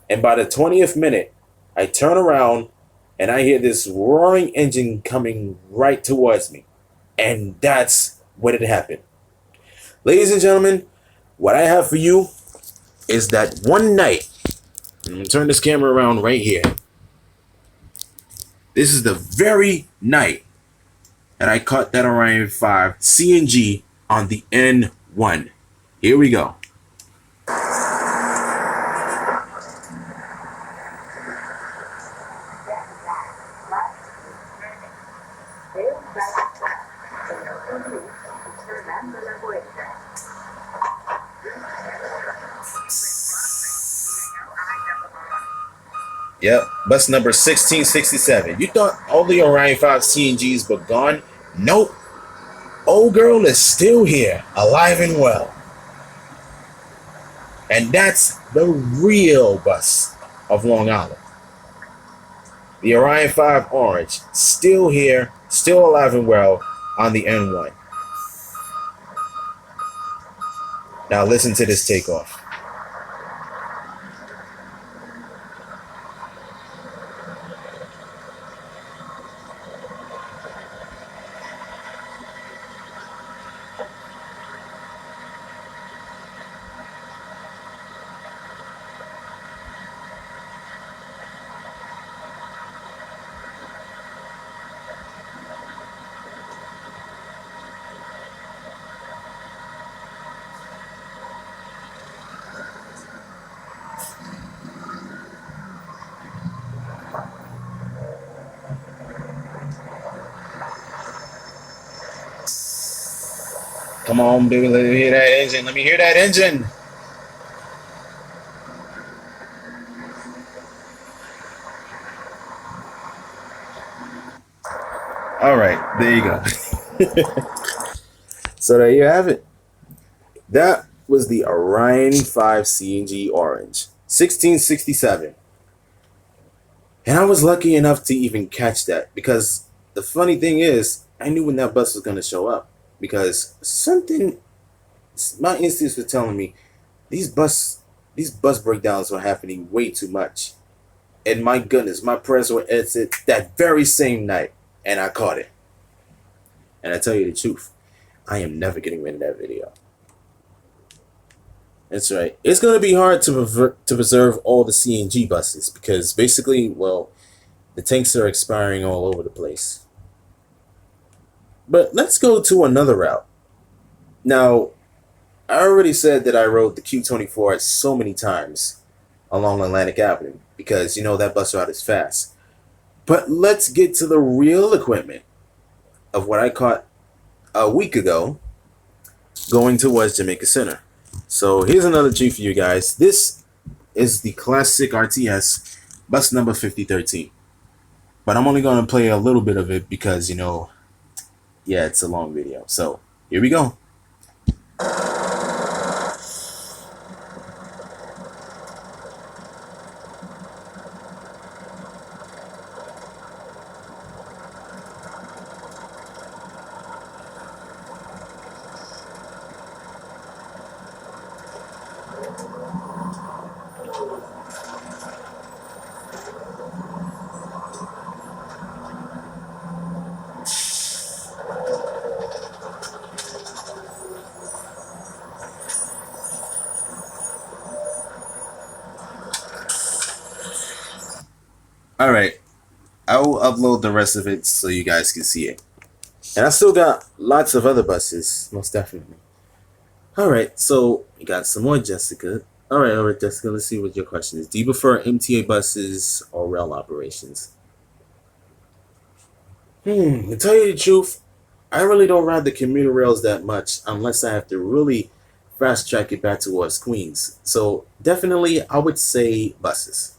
And by the 20th minute, I turn around and I hear this roaring engine coming right towards me. And that's what had happened. Ladies and gentlemen, what I have for you is that one night, I'm going to turn this camera around right here. This is the very night that I caught that Orion 5 CNG on the N1. Here we go. Yep, bus number 1667. You thought all the Orion 5 CNGs were gone? Nope. Old girl is still here, alive and well. And that's the real bus of Long Island. The Orion 5 Orange, still here, still alive and well on the N1. Now listen to this takeoff. Come on, baby, let me hear that engine. Let me hear that engine. All right, there you go. So there you have it. That was the Orion 5 CNG Orange, 1667. And I was lucky enough to even catch that, because the funny thing is, I knew when that bus was going to show up, because my instincts were telling me these bus breakdowns were happening way too much. And my goodness, my prayers were answered that very same night, and I caught it. And I tell you the truth, I am never getting rid of that video. That's right. It's going to be hard to preserve all the CNG buses, because basically, well, the tanks are expiring all over the place. But let's go to another route. Now, I already said that I rode the Q24 so many times along Atlantic Avenue, because you know that bus route is fast. But let's get to the real equipment of what I caught a week ago going towards Jamaica Center. So here's another treat for you guys. This is the classic RTS bus number 5013. But I'm only going to play a little bit of it because, yeah, it's a long video. So here we go. All right, I will upload the rest of it so you guys can see it. And I still got lots of other buses, most definitely. All right, so we got some more, Jessica. All right, Jessica. Let's see what your question is. Do you prefer MTA buses or rail operations? To tell you the truth, I really don't ride the commuter rails that much unless I have to really fast track it back towards Queens. So definitely, I would say buses.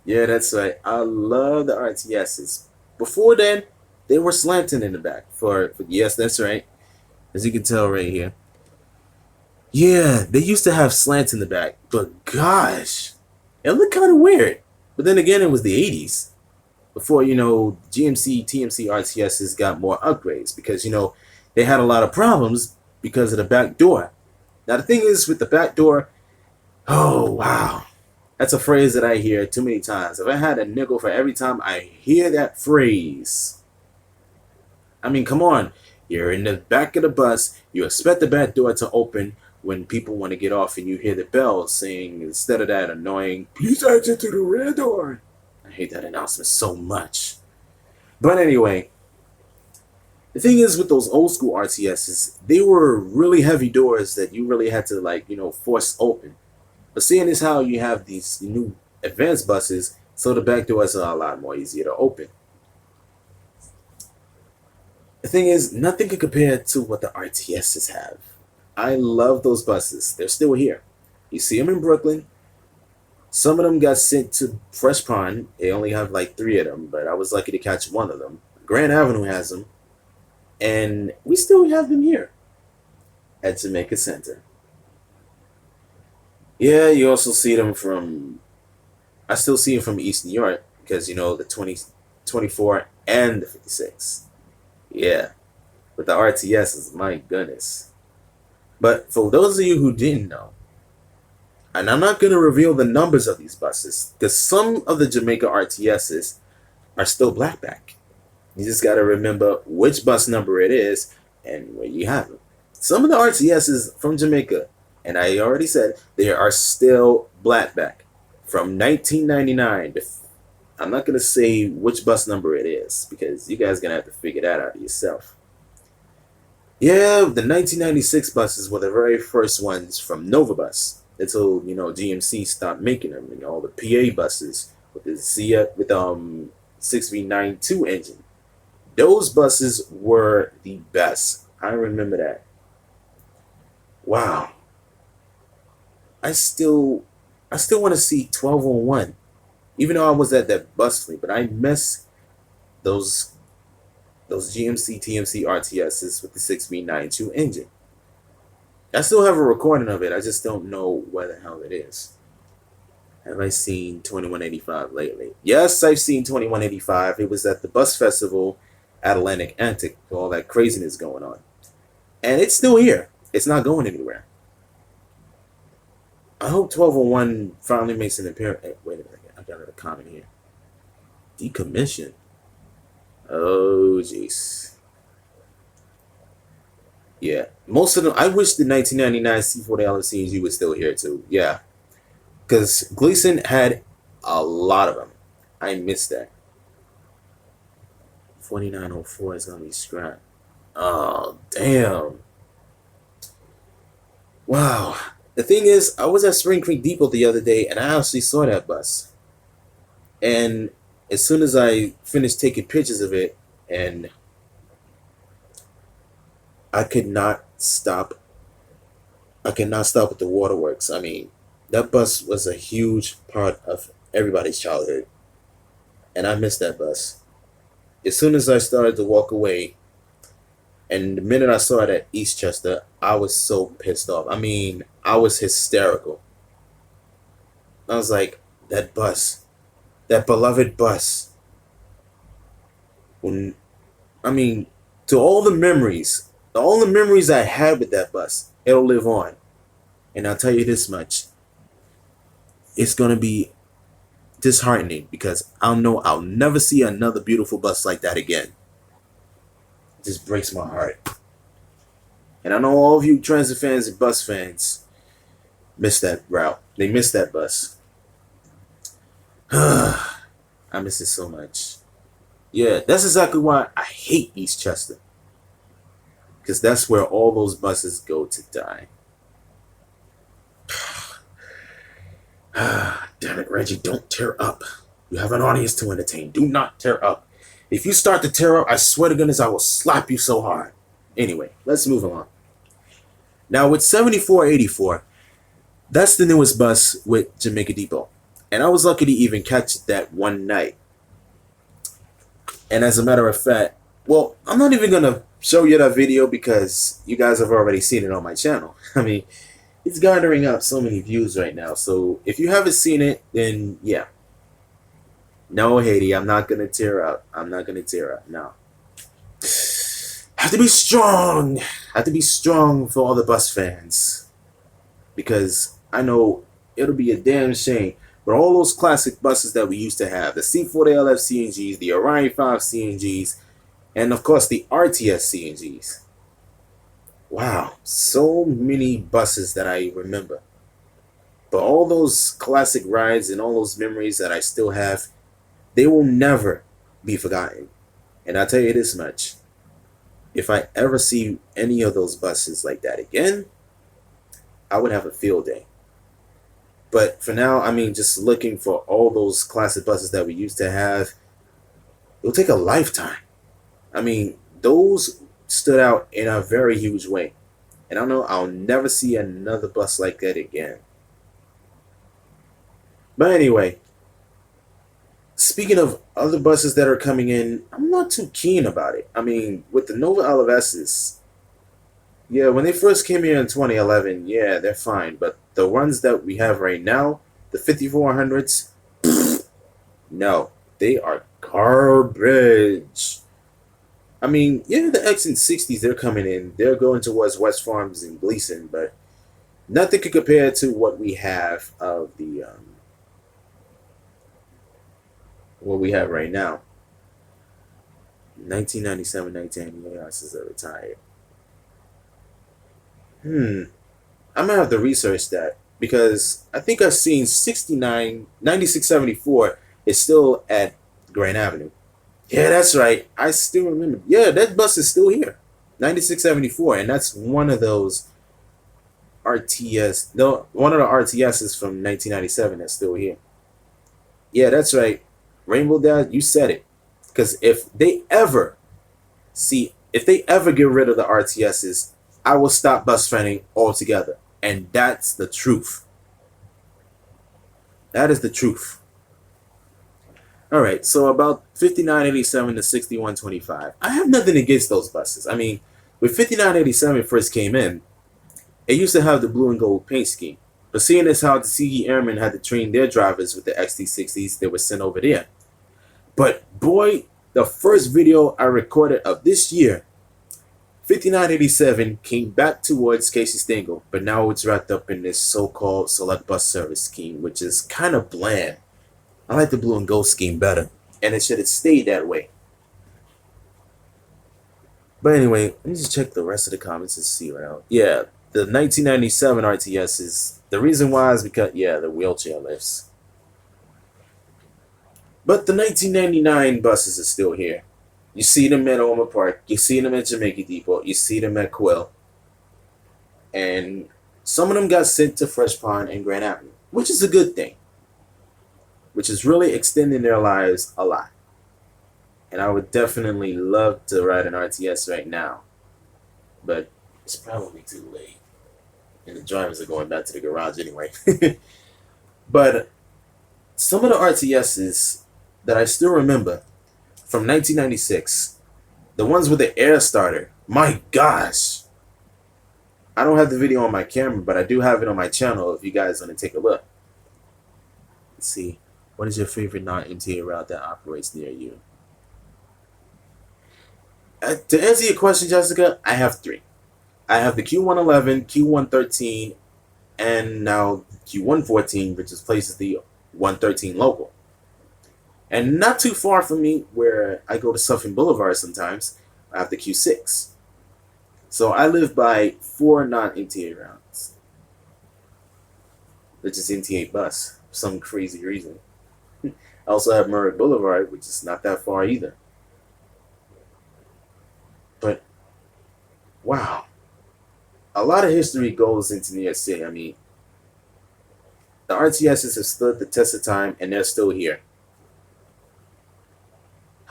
Yeah, that's right. I love the RTSs. Before then, they were slanting in the back. For yes, that's right. As you can tell right here. Yeah, they used to have slants in the back, but gosh, it looked kind of weird. But then again, it was the 80s. Before, GMC, TMC RTSs got more upgrades because, they had a lot of problems because of the back door. Now, the thing is with the back door, oh, wow. That's a phrase that I hear too many times. If I had a nickel for every time I hear that phrase, I mean, come on. You're in the back of the bus. You expect the back door to open when people want to get off, and you hear the bell saying, instead of that annoying, please exit to the rear door. I hate that announcement so much. But anyway, the thing is with those old school RTSs, they were really heavy doors that you really had to, like, force open. But seeing as how you have these new advanced buses, so the back doors are a lot more easier to open. The thing is, nothing can compare to what the RTSs have. I love those buses. They're still here. You see them in Brooklyn. Some of them got sent to Fresh Pond. They only have like three of them, but I was lucky to catch one of them. Grand Avenue has them, and we still have them here at Jamaica Center. Yeah, you also see them from. I still see them from East New York because the 2024 and the 56. Yeah, but the RTS is my goodness. But for those of you who didn't know, and I'm not going to reveal the numbers of these buses because some of the Jamaica RTSs are still blackback. You just got to remember which bus number it is and where you have it. Some of the RTSs from Jamaica, and I already said they are still blackback from 1999. I'm not going to say which bus number it is because you guys are going to have to figure that out yourself. Yeah, the 1996 buses were the very first ones from Nova Bus until GMC stopped making them. All the PA buses with the CF with 6V92 engine. Those buses were the best. I remember that. Wow. I still want to see 1201, even though I was at that Baisley, but I miss those GMC TMC RTSs with the 6V92 engine. I still have a recording of it. I just don't know where the hell it is. Have I seen 2185 lately? Yes, I've seen 2185. It was at the bus festival at Atlantic Antic, with all that craziness going on. And it's still here. It's not going anywhere. I hope 1201 finally makes an appearance. Hey, wait a minute. I got a comment here. Decommission. Oh, jeez. Yeah. Most of them, I wish the 1999 C40 LFCs was still here too. Yeah. Because Gleason had a lot of them. I missed that. 4904 is going to be scrapped. Oh, damn. Wow. The thing is, I was at Spring Creek Depot the other day and I actually saw that bus. And as soon as I finished taking pictures of it, and I could not stop. I could not stop at the waterworks. I mean, that bus was a huge part of everybody's childhood. And I missed that bus. As soon as I started to walk away, and the minute I saw it at Eastchester, I was so pissed off. I mean, I was hysterical. I was like, that bus, that beloved bus. When, I mean, to all the memories I had with that bus, it'll live on. And I'll tell you this much. It's going to be disheartening because I'll know I'll never see another beautiful bus like that again. It just breaks my heart. And I know all of you transit fans and bus fans miss that route. They miss that bus. I miss it so much. Yeah, that's exactly why I hate East Chester. Because that's where all those buses go to die. Damn it, Reggie, don't tear up. You have an audience to entertain. Do not tear up. If you start to tear up, I swear to goodness, I will slap you so hard. Anyway, let's move along. Now, with 7484, that's the newest bus with Jamaica Depot. And I was lucky to even catch it that one night. And as a matter of fact, well, I'm not even going to show you that video because you guys have already seen it on my channel. I mean, it's garnering up so many views right now. So if you haven't seen it, then yeah. No, Haiti, I'm not going to tear up. I'm not going to tear up. No. I have to be strong. I have to be strong for all the bus fans. Because I know it'll be a damn shame. But all those classic buses that we used to have, the C40LF CNGs, the Orion 5 CNGs, and of course the RTS CNGs. Wow, so many buses that I remember. But all those classic rides and all those memories that I still have, they will never be forgotten. And I'll tell you this much. If I ever see any of those buses like that again, I would have a field day. But for now, I mean, just looking for all those classic buses that we used to have, it'll take a lifetime. I mean, those stood out in a very huge way. And I know I'll never see another bus like that again. But anyway, speaking of other buses that are coming in, I'm not too keen about it. I mean, with the Nova LFSs, yeah, when they first came here in 2011, yeah, they're fine. But the ones that we have right now, the 5400s, no, they are garbage. I mean, yeah, the X and 60s, they're coming in. They're going towards West Farms and Gleason, but nothing could compare to what we have of the what we have right now. 1997, 1998 buses are retired. I'm gonna have to research that because I think I've seen 9674 is still at Grand Avenue. Yeah, that's right. I still remember. Yeah, that bus is still here. 9674, and that's one of those RTS. No, one of the RTSs from 1997 that's still here. Yeah, that's right. Rainbow Dad, you said it. Because if they ever get rid of the RTSs, I will stop bus fanning altogether. And that's the truth. That is the truth. Alright, so about 5987 to 6125. I have nothing against those buses. I mean, when 5987 first came in, it used to have the blue and gold paint scheme. But seeing as how the CE Airmen had to train their drivers with the XT60s, they were sent over there. But boy, the first video I recorded of this year, 5987 came back towards Casey Stengel, but now it's wrapped up in this so-called select bus service scheme, which is kind of bland. I like the blue and gold scheme better, and it should have stayed that way. But anyway, let me just check the rest of the comments and see what else. Yeah, the 1997 RTS is, the reason why is because, yeah, the wheelchair lifts. But the 1999 buses are still here. You see them at Oma Park, you see them at Jamaica Depot, you see them at Quill. And some of them got sent to Fresh Pond and Grand Avenue, which is a good thing. Which is really extending their lives a lot. And I would definitely love to ride an RTS right now. But it's probably too late. And the drivers are going back to the garage anyway. But some of the RTSs that I still remember from 1996, the ones with the air starter, my gosh. I don't have the video on my camera, but I do have it on my channel if you guys want to take a look. Let's see. What is your favorite non-MTA route that operates near you? To answer your question, Jessica, I have 3. I have the Q111, Q113, and now Q114, which replaces the 113 local. And not too far from me, where I go to Suffolk Boulevard sometimes, I have the Q6. So I live by 4 non-MTA routes, which is MTA bus for some crazy reason. I also have Murray Boulevard, which is not that far either. But wow, a lot of history goes into New York City. I mean, the RTSs have stood the test of time, and they're still here.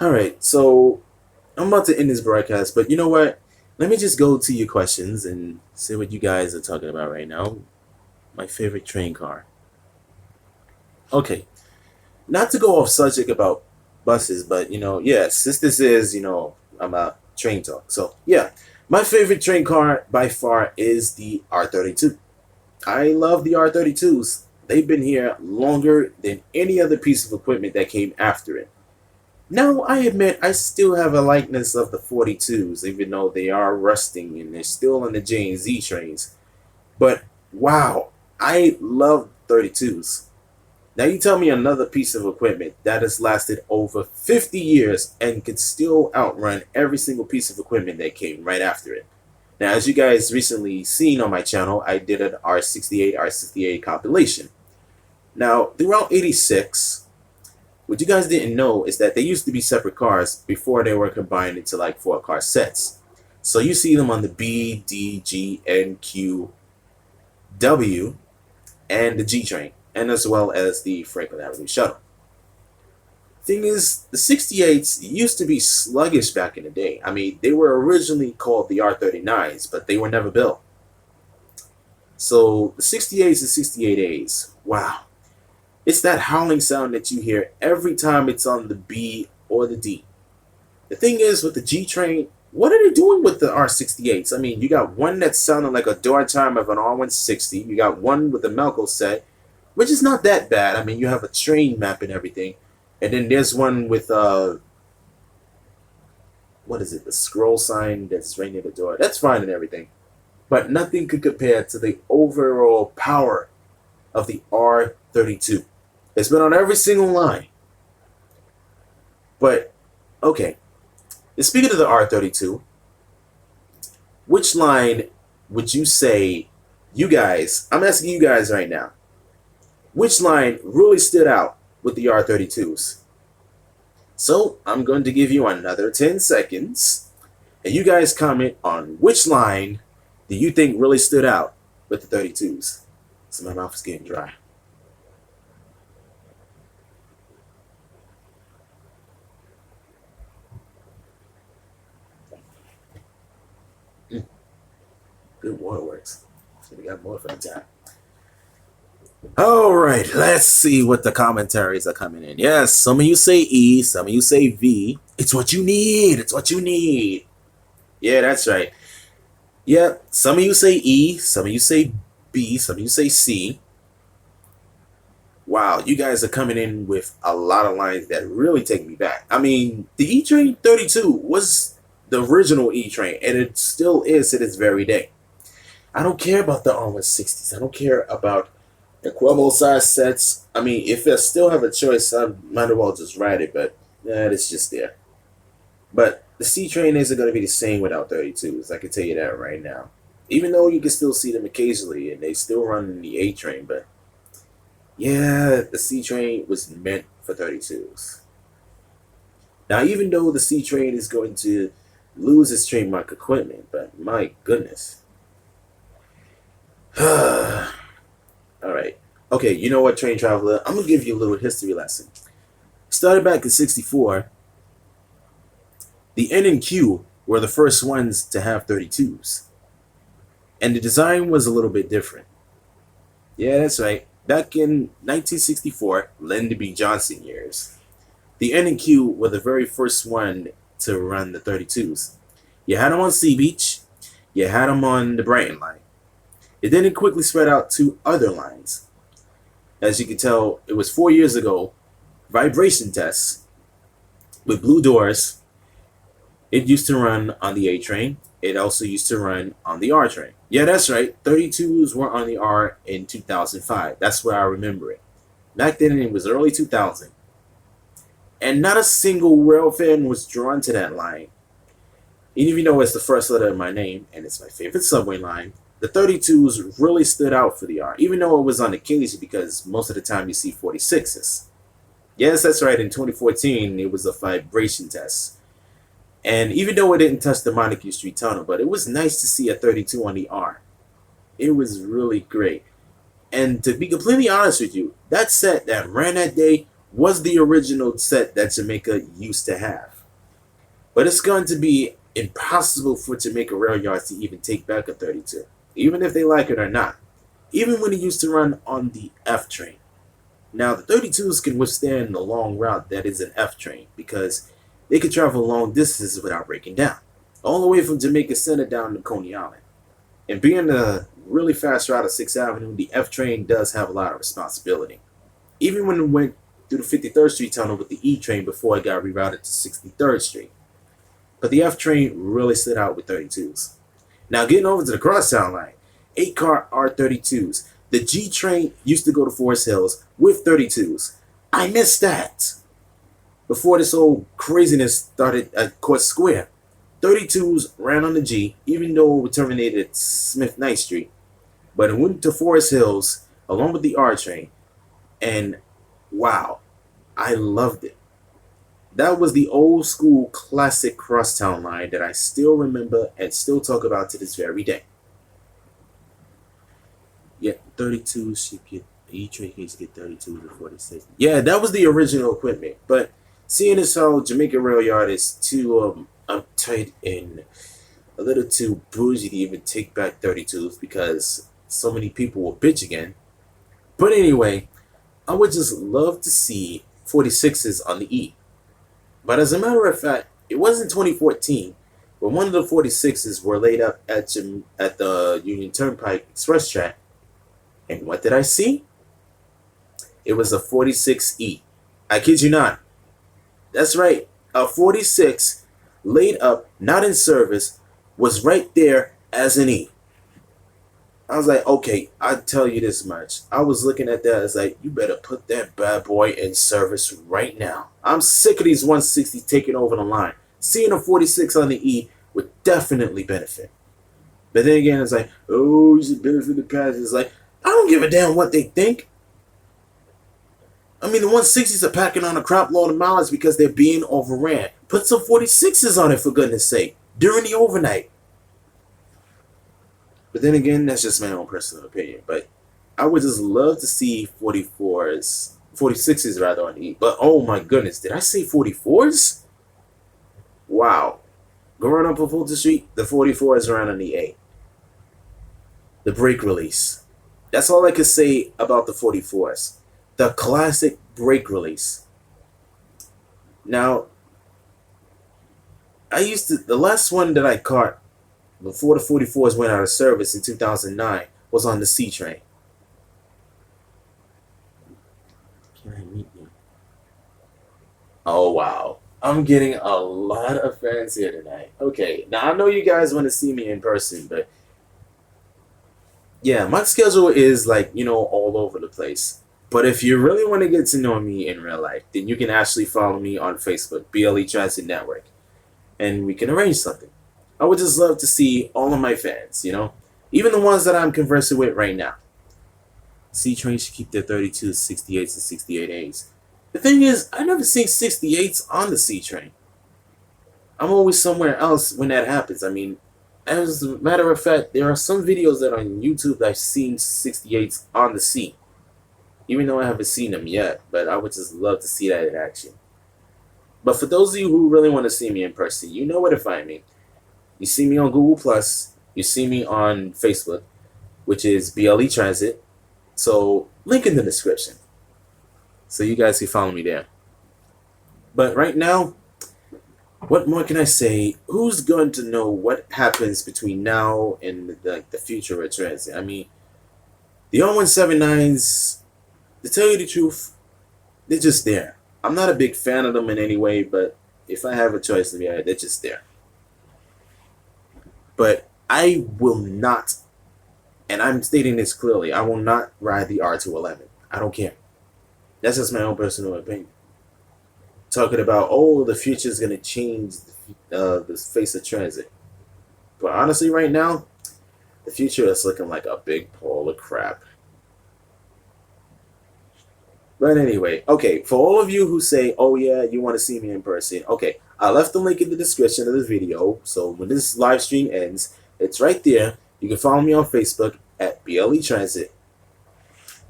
All right, so I'm about to end this broadcast, but you know what? Let me just go to your questions and see what you guys are talking about right now. My favorite train car. Okay, not to go off subject about buses, but yeah, since this is, I'm a train talk. So yeah, my favorite train car by far is the R32. I love the R32s. They've been here longer than any other piece of equipment that came after it. Now, I admit I still have a likeness of the 42s, even though they are rusting and they're still on the J and Z trains. But wow, I love 32s. Now, you tell me another piece of equipment that has lasted over 50 years and could still outrun every single piece of equipment that came right after it. Now, as you guys recently seen on my channel, I did an R68 compilation. Now, throughout 86, what you guys didn't know is that they used to be separate cars before they were combined into like 4-car sets. So you see them on the B, D, G, N, Q, W, and the G train, and as well as the Franklin Avenue shuttle. Thing is, the 68s used to be sluggish back in the day. I mean, they were originally called the R39s, but they were never built. So the 68s and 68As, wow. It's that howling sound that you hear every time it's on the B or the D. The thing is, with the G train, what are they doing with the R68s? I mean, you got one that's sounding like a door chime of an R160. You got one with a Melco set, which is not that bad. I mean, you have a train map and everything. And then there's one with, what is it, the scroll sign that's right near the door. That's fine and everything. But nothing could compare to the overall power of the R32. It's been on every single line. But, okay. Speaking of the R32, which line would you say, you guys, I'm asking you guys right now, which line really stood out with the R32s? So, I'm going to give you another 10 seconds, and you guys comment on which line do you think really stood out with the 32s. So my mouth is getting dry. Good waterworks. So we got more for the time. All right, let's see what the commentaries are coming in. Yes, some of you say E, some of you say V. It's what you need. It's what you need. Yeah, that's right. Yeah, some of you say E, some of you say B, some of you say C. Wow, you guys are coming in with a lot of lines that really take me back. I mean, the E-Train 32 was the original E-Train, and it still is to this very day. I don't care about the R160s. I don't care about the Quavo size sets. I mean, if I still have a choice, I might as well just ride it, but it's just there. But the C-Train isn't going to be the same without 32s. I can tell you that right now. Even though you can still see them occasionally, and they still run the A-Train, but yeah, the C-Train was meant for 32s. Now, even though the C-Train is going to lose its trademark equipment, but my goodness. All right. Okay, you know what, train traveler? I'm going to give you a little history lesson. Started back in 64, the N and Q were the first ones to have 32s. And the design was a little bit different. Yeah, that's right. Back in 1964, Lyndon B. Johnson years, the N and Q were the very first one to run the 32s. You had them on Sea Beach, you had them on the Brighton line. It then quickly spread out to other lines. As you can tell, it was 4 years ago, vibration tests with blue doors. It used to run on the A train. It also used to run on the R train. Yeah, that's right. 32s were on the R in 2005. That's where I remember it. Back then, it was early 2000. And not a single rail fan was drawn to that line. Even though it's the first letter of my name, and it's my favorite subway line, the 32s really stood out for the R, even though it was on occasion because most of the time you see 46s. Yes, that's right. In 2014, it was a vibration test. And even though it didn't touch the Montague Street Tunnel, but it was nice to see a 32 on the R. It was really great. And to be completely honest with you, that set that ran that day was the original set that Jamaica used to have. But it's going to be impossible for Jamaica rail yards to even take back a 32, even if they like it or not. Even when it used to run on the F train. Now, the 32s can withstand the long route that is an F train because they can travel long distances without breaking down, all the way from Jamaica Center down to Coney Island. And being a really fast route of 6th Avenue, the F train does have a lot of responsibility. Even when it went through the 53rd Street Tunnel with the E train before it got rerouted to 63rd Street. But the F train really stood out with 32s. Now, getting over to the crosstown line, 8-car R32s. The G train used to go to Forest Hills with 32s. I missed that. Before this whole craziness started at Court Square, 32s ran on the G, even though it terminated at Smith Knight Street. But it went to Forest Hills along with the R train. And wow, I loved it. That was the old school classic crosstown line that I still remember and still talk about to this very day. Yeah, 32 should get E-train used to get 32 to 46. Yeah, that was the original equipment. But seeing as how Jamaica Rail Yard is too uptight and a little too bougie to even take back 32s because so many people will bitch again. But anyway, I would just love to see 46s on the E. But as a matter of fact, it wasn't 2014 when one of the 46s were laid up at the Union Turnpike Express track. And what did I see? It was a 46E. I kid you not. That's right. A 46 laid up, not in service, was right there as an E. I was like, okay, I'll tell you this much. I was looking at that as like, you better put that bad boy in service right now. I'm sick of these 160s taking over the line. Seeing a 46 on the E would definitely benefit. But then again, it's like, oh, you should benefit the passengers. It's like, I don't give a damn what they think. I mean, the 160s are packing on a crap load of mileage because they're being overran. Put some 46s on it, for goodness sake, during the overnight. But then again, that's just my own personal opinion. But I would just love to see 46s rather on E. But oh my goodness, did I say 44s? Wow. Going up on Fulton Street, the 44s ran on the A. The brake release. That's all I could say about the 44s. The classic brake release. Now, the last one that I caught before the 44s went out of service in 2009 was on the C train. Can I meet you? Oh, wow. I'm getting a lot of fans here tonight. Okay, now I know you guys want to see me in person, but yeah, my schedule is like, all over the place. But if you really want to get to know me in real life, then you can actually follow me on Facebook, BLETransit Network, and we can arrange something. I would just love to see all of my fans, even the ones that I'm conversing with right now. C train should keep their 32s, 68s, and 68As. The thing is, I never seen 68s on the C train. I'm always somewhere else when that happens. I mean, as a matter of fact, there are some videos that on YouTube that I've seen 68s on the C. Even though I haven't seen them yet, but I would just love to see that in action. But for those of you who really want to see me in person, you know where to find me. You see me on Google Plus. You see me on Facebook, which is BLETransit. So link in the description, so you guys can follow me there. But right now, what more can I say? Who's going to know what happens between now and the future of transit? I mean, the R179s, to tell you the truth, they're just there. I'm not a big fan of them in any way, but if I have a choice, they're just there. But I will not, and I'm stating this clearly, I will not ride the R211. I don't care. That's just my own personal opinion. Talking about, the future is going to change the face of transit. But honestly, right now, the future is looking like a big pile of crap. But anyway, okay, for all of you who say, oh yeah, you want to see me in person, okay, I left the link in the description of the video. So when this live stream ends, it's right there. You can follow me on Facebook at BLETransit.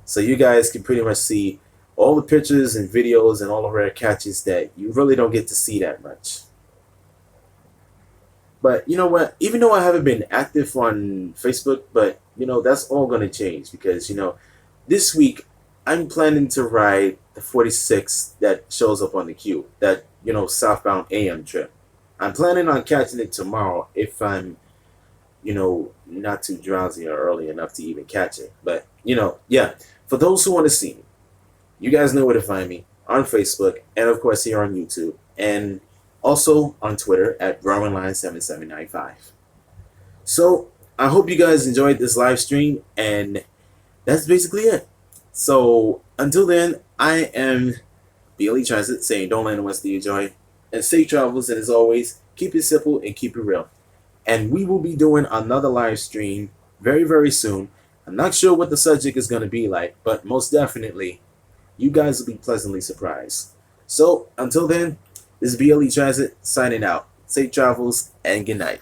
So you guys can pretty much see all the pictures and videos and all the rare catches that you really don't get to see that much. But you know what? Even though I haven't been active on Facebook, but that's all going to change because this week I'm planning to ride the 46 that shows up on the queue, that southbound AM trip. I'm planning on catching it tomorrow if I'm not too drowsy or early enough to even catch it. But yeah, for those who want to see me, you guys know where to find me on Facebook and of course here on YouTube and also on Twitter at Rowanline7795. So I hope you guys enjoyed this live stream, and that's basically it. So until then, I am BLETransit saying don't let anyone else steal your joy, and safe travels, and as always, keep it simple and keep it real. And we will be doing another live stream very, very soon. I'm not sure what the subject is going to be like, but most definitely, you guys will be pleasantly surprised. So until then, this is BLETransit signing out. Safe travels and good night.